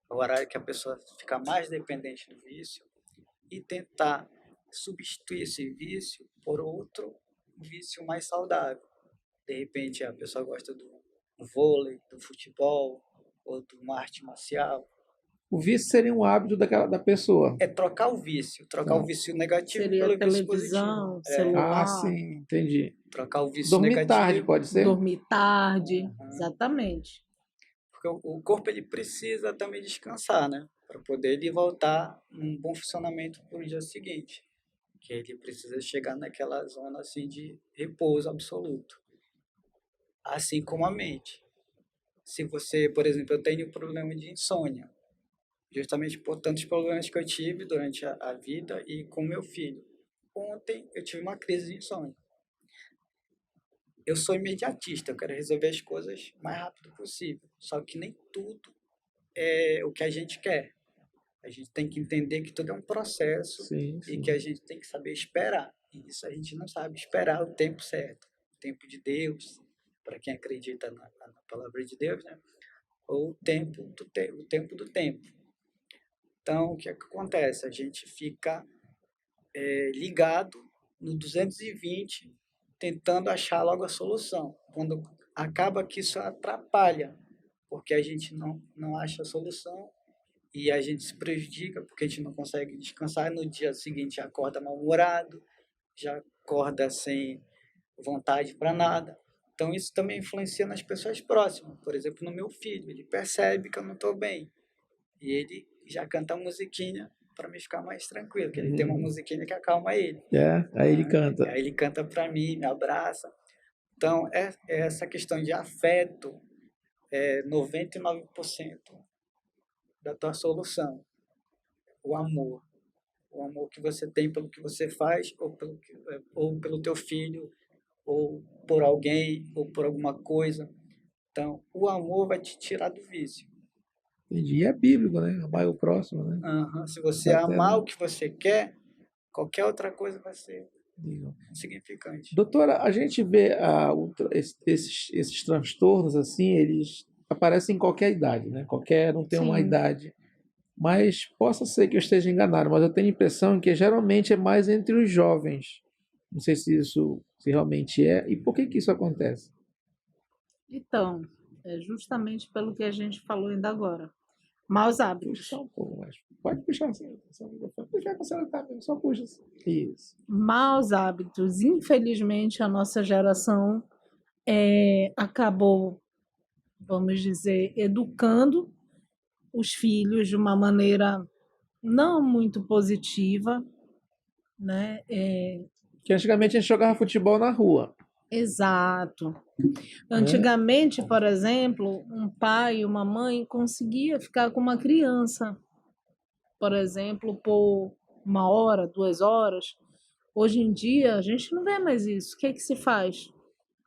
S3: O horário que a pessoa fica mais dependente do vício e tentar substituir esse vício por outro vício mais saudável. De repente, a pessoa gosta do vôlei, do futebol ou de uma arte marcial.
S1: O vício seria um hábito da pessoa.
S3: É trocar o
S1: Tá?
S3: vício negativo
S2: seria
S3: pelo vício positivo.
S2: televisão,
S1: Ah,
S2: celular,
S1: sim, entendi.
S3: Trocar o vício
S1: Dormir tarde,
S3: negativo,
S1: pode ser?
S2: dormir tarde, exatamente.
S3: porque o corpo ele precisa também descansar, né? Para poder ele voltar num bom funcionamento para o dia seguinte. Que ele precisa chegar naquela zona assim de repouso absoluto. Assim como a mente. Se você, por exemplo, eu tenho problema de insônia, justamente por tantos problemas que eu tive durante a vida e com meu filho. Ontem eu tive uma crise de insônia. Eu sou imediatista, eu quero resolver as coisas o mais rápido possível. Só que nem tudo é o que a gente quer. A gente tem que entender que tudo é um processo
S1: Sim,
S3: e que a
S1: sim.
S3: gente tem que saber esperar. E isso a gente não sabe esperar o tempo certo. O tempo de Deus, para quem acredita na palavra de Deus, né? Ou o tempo do tempo. Então, o que é que acontece? A gente fica ligado no 220, tentando achar logo a solução. Quando acaba que isso atrapalha, porque a gente não acha a solução e a gente se prejudica porque a gente não consegue descansar. No dia seguinte acorda mal-humorado, já acorda sem vontade para nada. Então isso também influencia nas pessoas próximas. Por exemplo, no meu filho, ele percebe que eu não estou bem e ele já canta a musiquinha para me ficar mais tranquilo, que ele tem uma musiquinha que acalma ele.
S1: Aí ele canta.
S3: Aí ele canta para mim, me abraça. Então, essa questão de afeto é 99% da tua solução. O amor. O amor que você tem pelo que você faz, ou pelo teu filho, ou por alguém, ou por alguma coisa. Então, o amor vai te tirar do vício.
S1: Entendi. E é bíblico, né? Amar o próximo, né?
S3: Se você amar o que você quer, qualquer outra coisa vai ser insignificante.
S1: Doutora, a gente vê esses transtornos assim, eles aparecem em qualquer idade, né? Qualquer não tem uma
S2: Sim.
S1: idade. Mas possa ser que eu esteja enganado, mas eu tenho a impressão que geralmente é mais entre os jovens. Não sei se isso se realmente é. E por que isso acontece?
S2: Então, é justamente pelo que a gente falou ainda agora. Maus hábitos.
S1: Puxa um pouco mais. Pode puxar assim. Puxar com você tá mesmo, só puxa assim. Isso.
S2: Maus hábitos. Infelizmente, a nossa geração acabou, vamos dizer, educando os filhos de uma maneira não muito positiva, né?
S1: Que antigamente a gente jogava futebol na rua.
S2: Exato. Antigamente, por exemplo, um pai e uma mãe conseguia ficar com uma criança, por exemplo, por 1 hora, 2 horas. Hoje em dia, a gente não vê mais isso. O que é que se faz?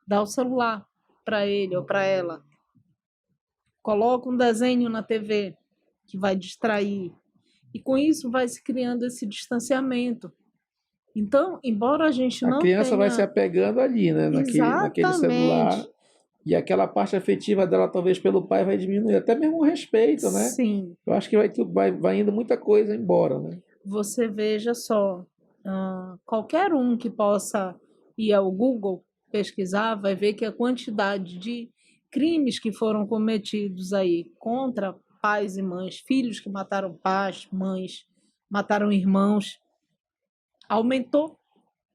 S2: Dá o celular para ele ou para ela. Coloca um desenho na TV que vai distrair. E com isso vai se criando esse distanciamento. Então, embora a gente
S1: A
S2: não
S1: criança vai se
S2: tenha...
S1: apegando ali, né? Naquele celular.
S2: Exatamente.
S1: E aquela parte afetiva dela, talvez pelo pai, vai diminuir. Até mesmo o respeito, né?
S2: Sim.
S1: Eu acho que vai indo muita coisa embora, né?
S2: Você veja só, qualquer um que possa ir ao Google pesquisar vai ver que a quantidade de crimes que foram cometidos aí contra pais e mães, filhos que mataram pais, mães, mataram irmãos, aumentou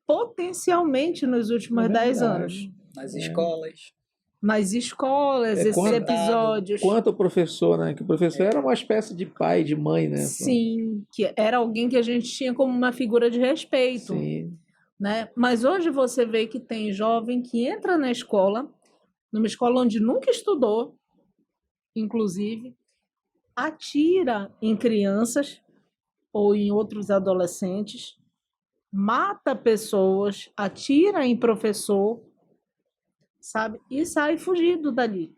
S2: potencialmente nos últimos 10 anos.
S3: Nas escolas.
S2: Nas escolas, esses episódios.
S1: Quanto o professor, né? Que o professor era uma espécie de pai, de mãe, né?
S2: Sim, que era alguém que a gente tinha como uma figura de respeito.
S1: Sim.
S2: Né? Mas hoje você vê que tem jovem que entra na escola, numa escola onde nunca estudou, inclusive, atira em crianças ou em outros adolescentes, mata pessoas, atira em professor, sabe? E sai fugido dali.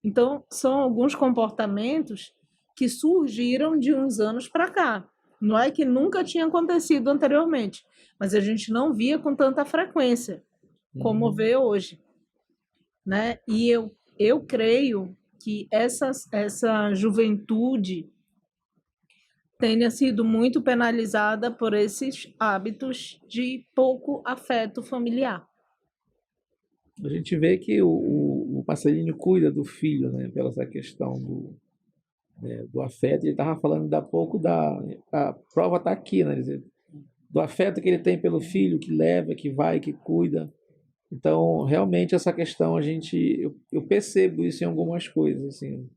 S2: Então, são alguns comportamentos que surgiram de uns anos para cá. Não é que nunca tinha acontecido anteriormente, mas a gente não via com tanta frequência como vê hoje, né? E eu creio que essa juventude tenha sido muito penalizada por esses hábitos de pouco afeto familiar.
S1: A gente vê que o passarinho cuida do filho, né? Pela essa questão do afeto. Ele estava falando da pouco a prova está aqui, né? Quer dizer, do afeto que ele tem pelo filho, que leva, que vai, que cuida. Então, realmente, essa questão, eu percebo isso em algumas coisas, assim,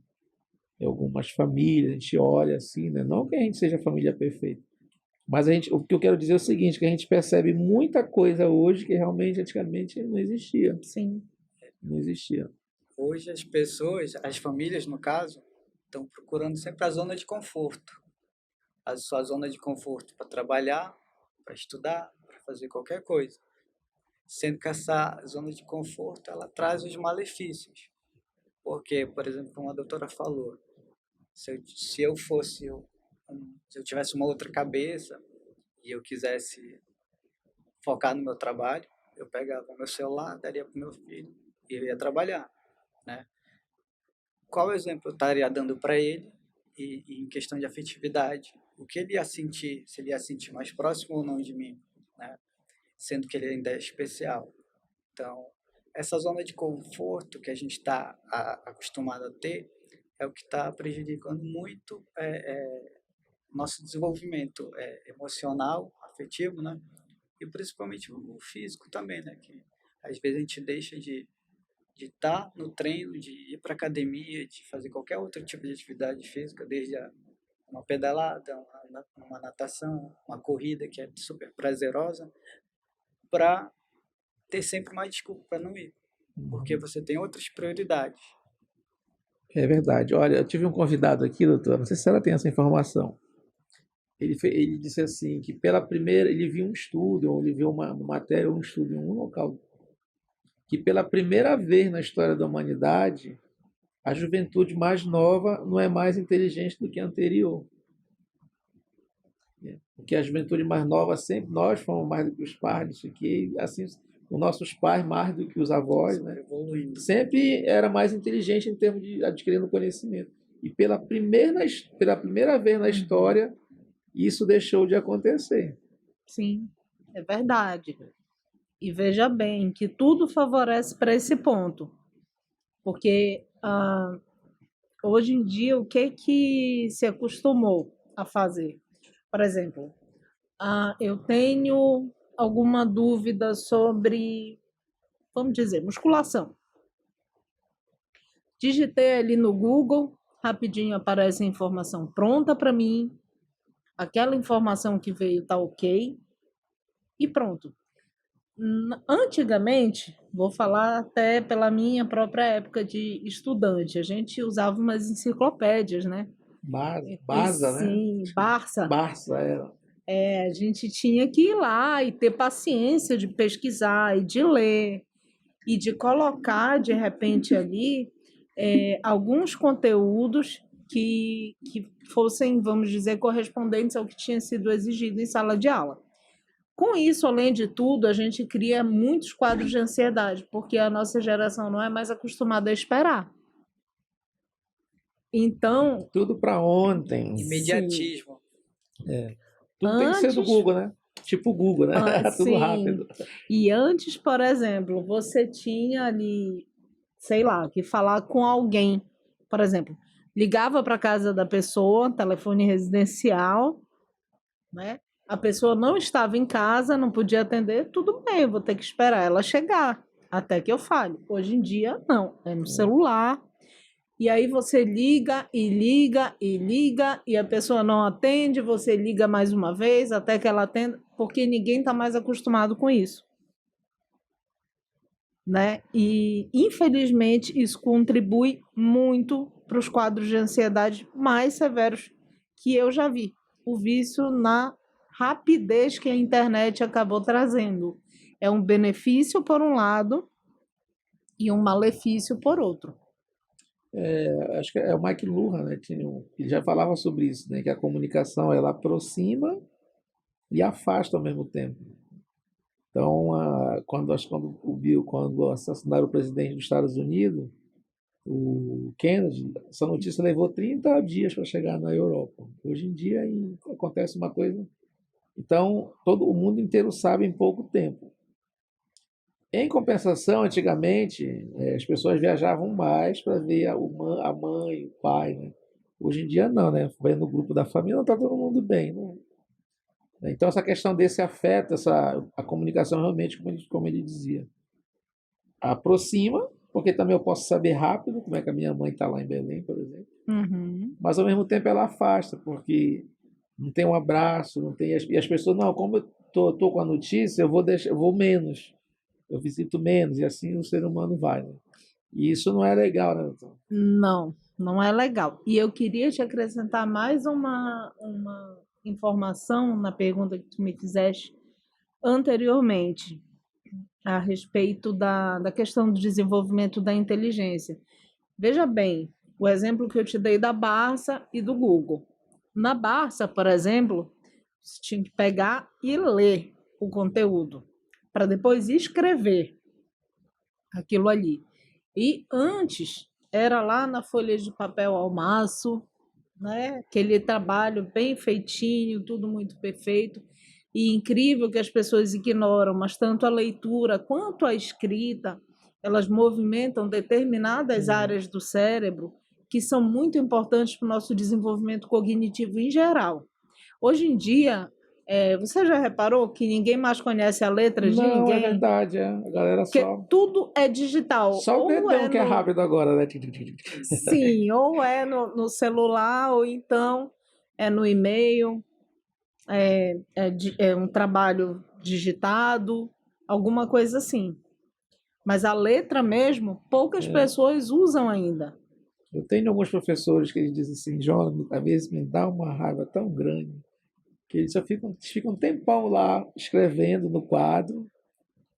S1: em algumas famílias, a gente olha assim, né? Não que a gente seja a família perfeita, mas o que eu quero dizer é o seguinte, que a gente percebe muita coisa hoje que realmente antigamente não existia.
S2: Sim.
S1: Não existia.
S3: Hoje as pessoas, as famílias no caso, estão procurando sempre a zona de conforto. A sua zona de conforto para trabalhar, para estudar, para fazer qualquer coisa. Sendo que essa zona de conforto, ela traz os malefícios. Porque, por exemplo, como a doutora falou, se eu tivesse uma outra cabeça e eu quisesse focar no meu trabalho, eu pegava o meu celular, daria para o meu filho e ele ia trabalhar, né? Qual exemplo eu estaria dando para ele em questão de afetividade? O que ele ia sentir, se ele ia sentir mais próximo ou não de mim, né? Sendo que ele ainda é especial. Então, essa zona de conforto que a gente está acostumado a ter é o que está prejudicando muito nosso desenvolvimento emocional, afetivo, né? E principalmente o físico também, né? Que às vezes a gente deixa de estar no treino, de ir para academia, de fazer qualquer outro tipo de atividade física, desde uma pedalada, uma natação, uma corrida que é super prazerosa, para ter sempre uma desculpa para não ir, porque você tem outras prioridades.
S1: É verdade. Olha, eu tive um convidado aqui, doutor, não sei se ela tem essa informação. Ele disse assim, que pela primeira, ele viu um estudo, ou ele viu uma matéria, um estudo em um local, que pela primeira vez na história da humanidade, a juventude mais nova não é mais inteligente do que a anterior. Porque a juventude mais nova sempre, nós fomos mais do que os pais, que assim, os nossos pais mais do que os avós, né? Sempre era mais inteligente em termos de adquirindo conhecimento. E pela primeira vez na história, isso deixou de acontecer.
S2: Sim, é verdade. E veja bem que tudo favorece para esse ponto. Porque hoje em dia, o que se acostumou a fazer? Por exemplo, eu tenho alguma dúvida sobre, vamos dizer, musculação. Digitei ali no Google, rapidinho aparece a informação pronta para mim, aquela informação que veio está ok, e pronto. Antigamente, vou falar até pela minha própria época de estudante, a gente usava umas enciclopédias, né?
S1: Barça, né?
S2: Sim, Barça.
S1: Barça, era.
S2: A gente tinha que ir lá e ter paciência de pesquisar e de ler e de colocar, de repente, ali alguns conteúdos que fossem, vamos dizer, correspondentes ao que tinha sido exigido em sala de aula. Com isso, além de tudo, a gente cria muitos quadros de ansiedade, porque a nossa geração não é mais acostumada a esperar. Então...
S1: Tudo para ontem.
S3: Imediatismo.
S1: Tudo tem que ser do Google, né? Tipo o Google, né? Tudo
S2: sim.
S1: rápido.
S2: E antes, por exemplo, você tinha ali, sei lá, que falar com alguém. Por exemplo, ligava para a casa da pessoa, telefone residencial, né? A pessoa não estava em casa, não podia atender, tudo bem, eu vou ter que esperar ela chegar até que eu fale. Hoje em dia, não, é no celular. E aí você liga e liga e liga e a pessoa não atende, você liga mais uma vez até que ela atenda, porque ninguém está mais acostumado com isso. Né? E, infelizmente, isso contribui muito para os quadros de ansiedade mais severos que eu já vi. O vício na rapidez que a internet acabou trazendo. É um benefício por um lado e um malefício por outro.
S1: Acho que é o Mike Luhan, né? Ele já falava sobre isso, né? Que a comunicação ela aproxima e afasta ao mesmo tempo. Então, quando assassinaram o presidente dos Estados Unidos, o Kennedy, essa notícia levou 30 dias para chegar na Europa. Hoje em dia acontece uma coisa. Então, todo o mundo inteiro sabe em pouco tempo. Em compensação, antigamente, as pessoas viajavam mais para ver a mãe, o pai, né? Hoje em dia não, né? Vai no grupo da família, não está todo mundo bem. Não. Então, essa questão desse afeta, a comunicação realmente, como ele dizia, aproxima, porque também eu posso saber rápido como é que a minha mãe está lá em Belém, por exemplo.
S2: Uhum.
S1: Mas, ao mesmo tempo, ela afasta, porque não tem um abraço, não tem... E as pessoas, não, como eu tô com a notícia, eu vou menos. Eu visito menos, e assim o ser humano vai. Né? E isso não é legal, né, doutor?
S2: Não, não é legal. E eu queria te acrescentar mais uma informação na pergunta que tu me fizeste anteriormente, a respeito da questão do desenvolvimento da inteligência. Veja bem, o exemplo que eu te dei da Barça e do Google. Na Barça, por exemplo, você tinha que pegar e ler o conteúdo, para depois escrever aquilo ali. E antes, era lá na folha de papel ao maço, né? Aquele trabalho bem feitinho, tudo muito perfeito. E incrível que as pessoas ignoram, mas tanto a leitura quanto a escrita, elas movimentam determinadas áreas do cérebro que são muito importantes para o nosso desenvolvimento cognitivo em geral. Hoje em dia, você já reparou que ninguém mais conhece a letra de
S1: Não,
S2: ninguém?
S1: é verdade, a galera
S2: Porque
S1: só...
S2: tudo é digital.
S1: Só o dedão que é rápido agora, né?
S2: Sim, ou é no celular, ou então é no e-mail, é um trabalho digitado, alguma coisa assim. Mas a letra mesmo, poucas pessoas usam ainda.
S1: Eu tenho alguns professores que eles dizem assim, João, às vezes me dá uma raiva tão grande que eles só ficam um tempão lá escrevendo no quadro.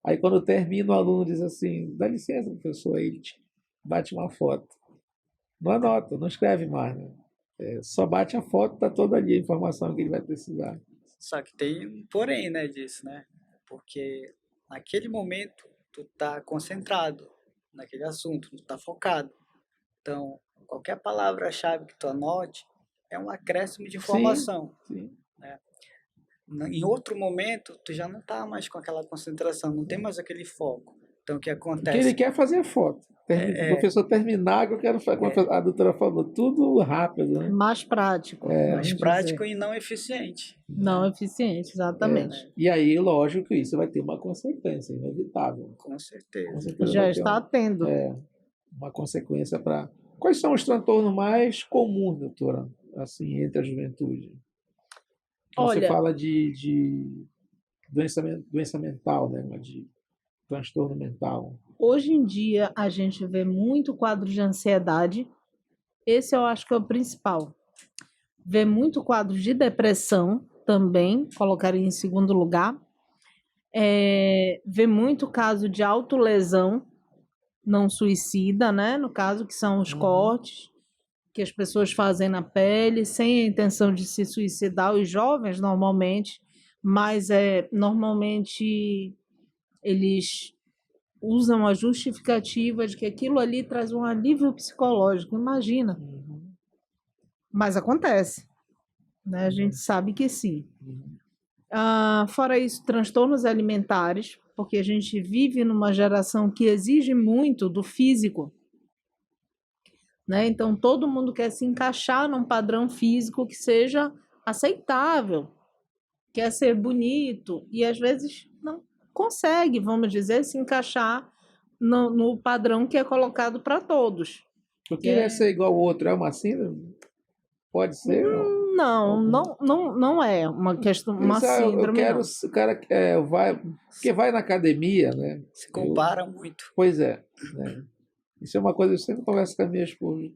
S1: Aí quando termina, o aluno diz assim, dá licença, professor, aí ele bate uma foto. Não anota, não escreve mais, né? Só bate a foto, está toda ali a informação que ele vai precisar.
S3: Só que tem um porém, né, disso, né? Porque naquele momento tu tá concentrado naquele assunto, tu tá focado. Então, qualquer palavra-chave que tu anote é um acréscimo de informação.
S1: Sim.
S3: Em outro momento, tu já não tá mais com aquela concentração, não tem mais aquele foco. Então, o que
S1: Porque ele
S3: acontece?
S1: quer fazer a foto. O professor terminar, que eu quero fazer, como a doutora falou, tudo rápido, né?
S2: Mais prático.
S3: Mais
S1: vamos
S3: prático
S1: dizer.
S3: e não eficiente.
S2: Não eficiente, exatamente.
S1: E aí, lógico que isso vai ter uma consequência, inevitável.
S3: Com certeza.
S1: Com certeza
S2: Já
S1: vai ter
S2: está tendo.
S1: uma consequência para... Quais são os transtornos mais comuns, doutora, assim, entre a juventude? Você
S2: Olha,
S1: fala de doença mental, né? De transtorno mental.
S2: hoje em dia a gente vê muito quadro de ansiedade. Esse eu acho que é o principal. Vê muito quadro de depressão também, colocaria em segundo lugar. Vê muito caso de autolesão não suicida, né? No caso, que são os cortes que as pessoas fazem na pele sem a intenção de se suicidar, os jovens normalmente, mas normalmente eles usam a justificativa de que aquilo ali traz um alívio psicológico, imagina. Mas acontece, né? A gente sabe que sim. Fora isso, transtornos alimentares, porque a gente vive numa geração que exige muito do físico, né? Então, todo mundo quer se encaixar num padrão físico que seja aceitável, quer ser bonito, e às vezes não consegue, vamos dizer, se encaixar no padrão que é colocado para todos.
S1: Eu queria ser igual ao outro, é uma síndrome? Pode ser?
S2: Não é uma questão, uma
S1: Eu
S2: síndrome,
S1: quero,
S2: não.
S1: o cara porque vai na academia, né?
S3: Se compara muito.
S1: Pois é, né? Isso é uma coisa que eu sempre converso com a minha esposa.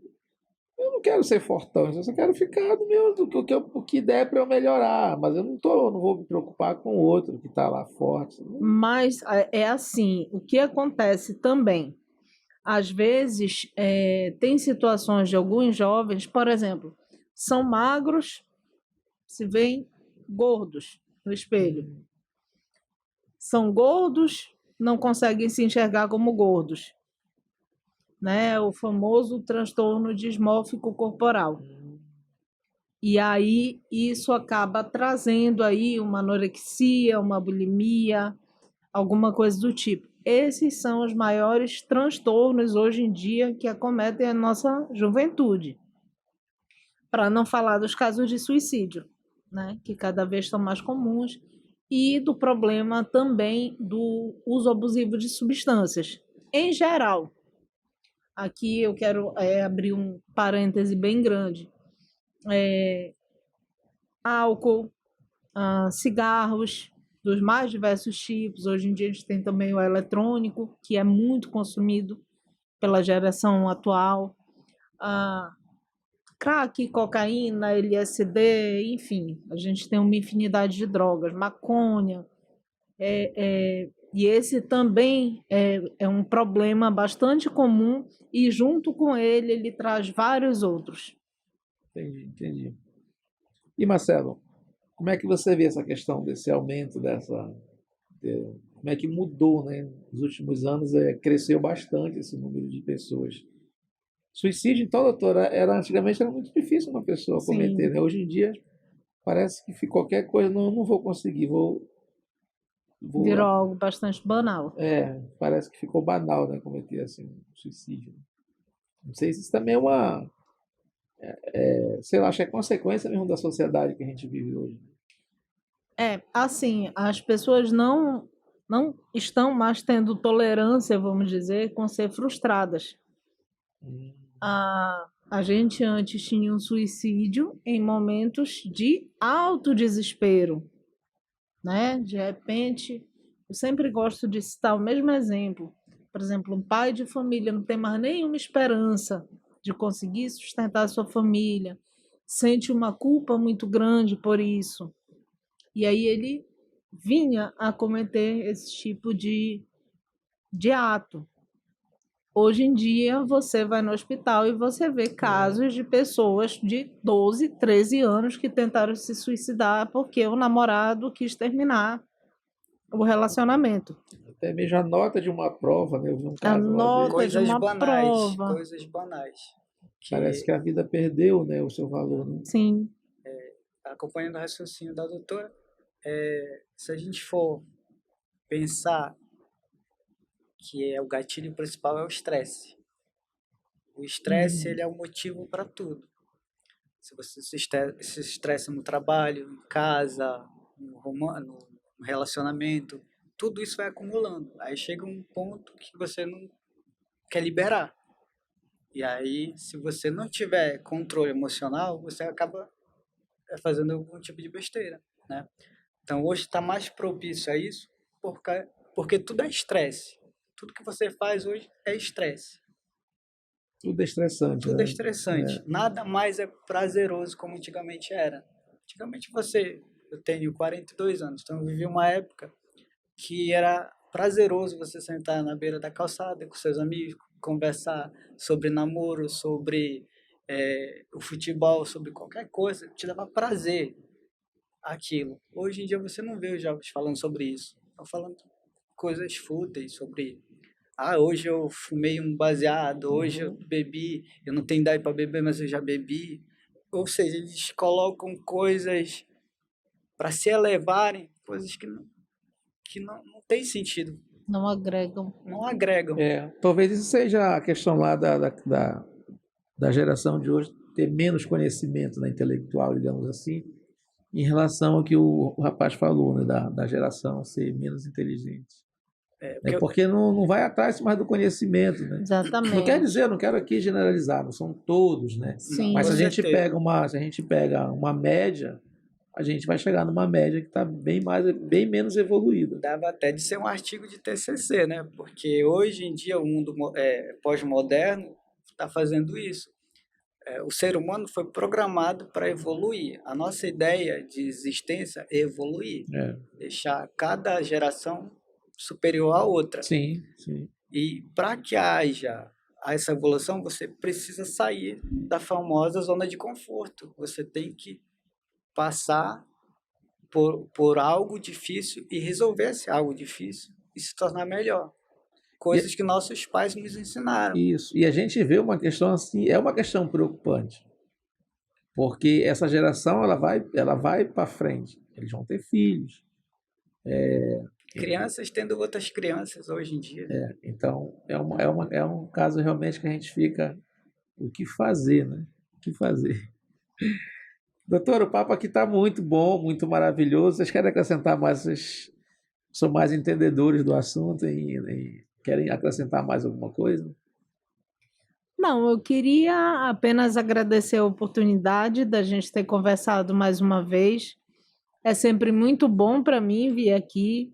S1: Eu não quero ser fortão, eu só quero ficar do meu, o que der para eu melhorar, mas eu não vou me preocupar com o outro que está lá forte.
S2: Mas é assim, o que acontece também, às vezes tem situações de alguns jovens, por exemplo, são magros, se veem gordos no espelho. São gordos, não conseguem se enxergar como gordos, né? O famoso transtorno dismórfico corporal. E aí isso acaba trazendo aí uma anorexia, uma bulimia, alguma coisa do tipo. Esses são os maiores transtornos hoje em dia que acometem a nossa juventude. Para não falar dos casos de suicídio, né, que cada vez estão mais comuns, e do problema também do uso abusivo de substâncias. Em geral, aqui eu quero abrir um parêntese bem grande. Álcool, cigarros, dos mais diversos tipos. Hoje em dia a gente tem também o eletrônico, que é muito consumido pela geração atual. Crack, cocaína, LSD, enfim, a gente tem uma infinidade de drogas, maconha. E esse também é um problema bastante comum e junto com ele traz vários outros.
S1: Entendi. E Marcelo, como é que você vê essa questão desse aumento como é que mudou, né? Nos últimos anos cresceu bastante esse número de pessoas. Suicídio, então, doutora, antigamente era muito difícil uma pessoa cometer, né? Hoje em dia parece que qualquer coisa, não vou conseguir,
S2: virou algo bastante banal.
S1: Parece que ficou banal, né? Cometer assim, um suicídio. Não sei se isso também é uma... sei lá, acho que é consequência mesmo da sociedade que a gente vive hoje.
S2: Assim, as pessoas não estão mais tendo tolerância, vamos dizer, com ser frustradas. A gente antes tinha um suicídio em momentos de alto desespero, né? De repente, eu sempre gosto de citar o mesmo exemplo. Por exemplo, um pai de família não tem mais nenhuma esperança de conseguir sustentar a sua família, sente uma culpa muito grande por isso. E aí ele vinha a cometer esse tipo de ato. Hoje em dia, você vai no hospital e você vê casos de pessoas de 12, 13 anos que tentaram se suicidar porque o namorado quis terminar o relacionamento.
S1: Até mesmo a nota de uma prova, né? Eu vi um
S2: A
S1: caso uma vez,
S2: nota de uma prova.
S3: Coisas banais.
S1: parece que a vida perdeu, né, o seu valor, né?
S2: Sim,
S3: Acompanhando o raciocínio da doutora, se a gente for pensar que o gatilho principal é o estresse. O estresse, ele é o motivo para tudo. Se você se estressa no trabalho, em casa, no relacionamento, tudo isso vai acumulando. Aí chega um ponto que você não quer liberar. E aí, se você não tiver controle emocional, você acaba fazendo algum tipo de besteira, né? Então, hoje está mais propício a isso porque tudo é estresse. Tudo que você faz hoje é estresse.
S1: Tudo é estressante,
S3: Tudo
S1: né?
S3: é estressante. Nada mais é prazeroso como antigamente era. Antigamente eu tenho 42 anos, então eu vivi uma época que era prazeroso você sentar na beira da calçada com seus amigos, conversar sobre namoro, sobre o futebol, sobre qualquer coisa, te dava prazer aquilo. Hoje em dia você não vê os jovens falando sobre isso. Estão falando coisas fúteis sobre hoje eu fumei um baseado, hoje eu bebi, eu não tenho idade para beber, mas eu já bebi. Ou seja, eles colocam coisas para se elevarem, coisas que não tem sentido,
S2: não agregam.
S3: não agregam.
S1: Talvez isso seja a questão lá da geração de hoje ter menos conhecimento, né, intelectual, digamos assim, em relação ao que o rapaz falou, né, da geração ser menos inteligente. Porque não vai atrás mais do conhecimento, né?
S2: Exatamente.
S1: Não quer dizer, eu não quero aqui generalizar, não são todos, né?
S2: Sim.
S1: Mas se
S3: Com
S1: a gente
S3: certeza.
S1: se a gente pega uma média, a gente vai chegar numa média que está bem menos evoluída.
S3: Dava até de ser um artigo de TCC, né? Porque hoje em dia o mundo pós-moderno está fazendo isso. O ser humano foi programado para evoluir. A nossa ideia de existência é evoluir, deixar cada geração superior à outra.
S1: Sim, sim.
S3: E para que haja essa evolução, você precisa sair da famosa zona de conforto. Você tem que passar por algo difícil e resolver esse algo difícil e se tornar melhor. Coisas que nossos pais nos ensinaram.
S1: Isso. E a gente vê uma questão assim, é uma questão preocupante. Porque essa geração ela vai para frente. Eles vão ter filhos.
S3: Crianças tendo outras crianças hoje em dia.
S1: Então, é um caso realmente que a gente fica, o que fazer, né? O que fazer? Doutor, o papo aqui está muito bom, muito maravilhoso. Vocês querem acrescentar mais? Vocês são mais entendedores do assunto e querem acrescentar mais alguma coisa?
S2: Não, eu queria apenas agradecer a oportunidade da gente ter conversado mais uma vez. É sempre muito bom para mim vir aqui.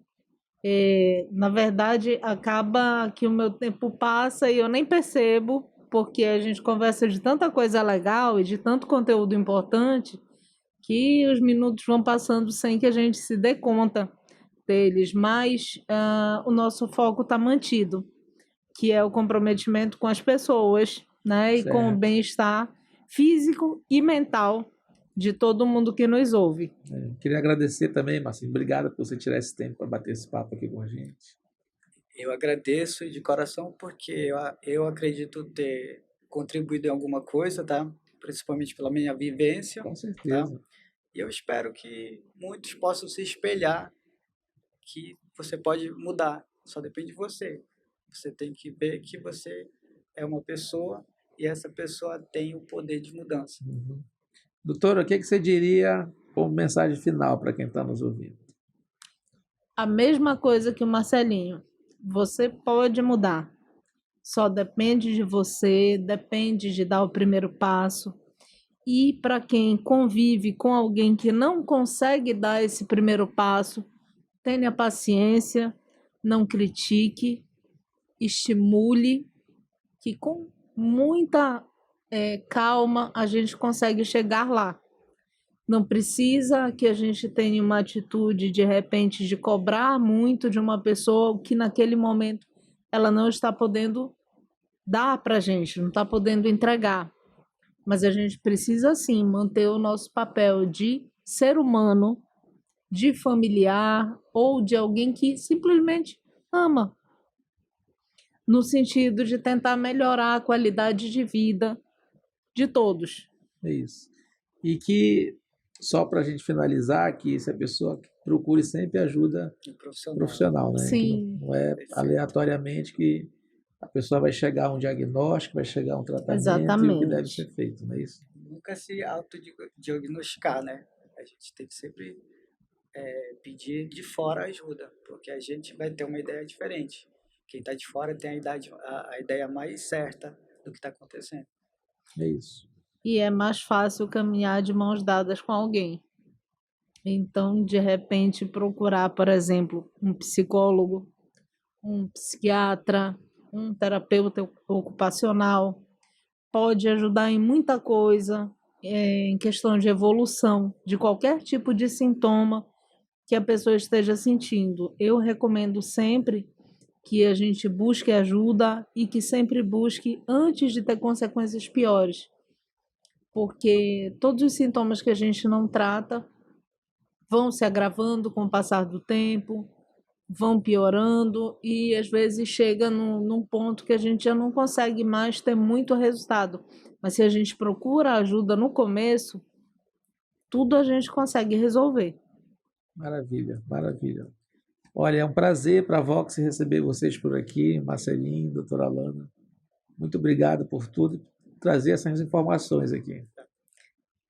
S2: Na verdade, acaba que o meu tempo passa e eu nem percebo, porque a gente conversa de tanta coisa legal e de tanto conteúdo importante que os minutos vão passando sem que a gente se dê conta deles, mas o nosso foco está mantido, que é o comprometimento com as pessoas, né, e com o
S1: Certo.
S2: bem-estar físico e mental de todo mundo que nos ouve.
S1: Queria agradecer também, Marcinho. Obrigado por você tirar esse tempo para bater esse papo aqui com a gente.
S3: Eu agradeço de coração porque eu acredito ter contribuído em alguma coisa, tá? Principalmente pela minha vivência.
S1: Com certeza.
S3: E eu espero que muitos possam se espelhar, que você pode mudar, só depende de você. Você tem que ver que você é uma pessoa e essa pessoa tem o poder de mudança.
S1: Uhum. Doutora, o que você diria como mensagem final para quem está nos ouvindo?
S2: A mesma coisa que o Marcelinho. Você pode mudar. só depende de você, depende de dar o primeiro passo. E para quem convive com alguém que não consegue dar esse primeiro passo, tenha paciência, não critique, estimule, que com muita calma a gente consegue chegar lá. Não precisa que a gente tenha uma atitude, de repente, de cobrar muito de uma pessoa que naquele momento ela não está podendo dar para a gente, não está podendo entregar. Mas a gente precisa, sim, manter o nosso papel de ser humano, de familiar ou de alguém que simplesmente ama, no sentido de tentar melhorar a qualidade de vida de todos.
S1: É isso. E que, só para a gente finalizar, que se a pessoa procure sempre ajuda profissional, né?
S2: Sim.
S1: Não é aleatoriamente que a pessoa vai chegar a um diagnóstico, vai chegar a um tratamento e o que deve ser feito, não é isso?
S3: Nunca se autodiagnosticar, né? A gente tem que sempre pedir de fora ajuda, porque a gente vai ter uma ideia diferente. Quem está de fora tem a ideia mais certa do que está acontecendo.
S1: É isso.
S2: E é mais fácil caminhar de mãos dadas com alguém. Então, de repente, procurar, por exemplo, um psicólogo, um psiquiatra, um terapeuta ocupacional, pode ajudar em muita coisa, em questão de evolução, de qualquer tipo de sintoma que a pessoa esteja sentindo. Eu recomendo sempre que a gente busque ajuda e que sempre busque antes de ter consequências piores. Porque todos os sintomas que a gente não trata vão se agravando com o passar do tempo, vão piorando e às vezes chega num ponto que a gente já não consegue mais ter muito resultado. Mas se a gente procura ajuda no começo, tudo a gente consegue resolver.
S1: Maravilha, maravilha. Olha, é um prazer para a Vox receber vocês por aqui, Marcelinho, doutora Alana. Muito obrigado por tudo e trazer essas informações aqui.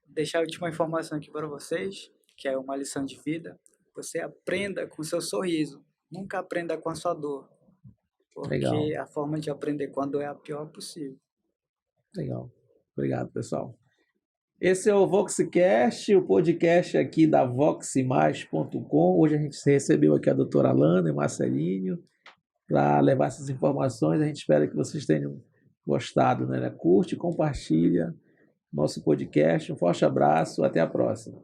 S3: Deixar a última informação aqui para vocês, que é uma lição de vida. Você aprenda com o seu sorriso, nunca aprenda com a sua dor. Porque
S1: Legal.
S3: a forma de aprender com a dor é a pior possível.
S1: Legal. Obrigado, pessoal. Esse é o VoxCast, o podcast aqui da voximais.com. Hoje a gente recebeu aqui a doutora Alana e Marcelinho para levar essas informações. A gente espera que vocês tenham gostado, né? Curte, compartilha nosso podcast. Um forte abraço, até a próxima.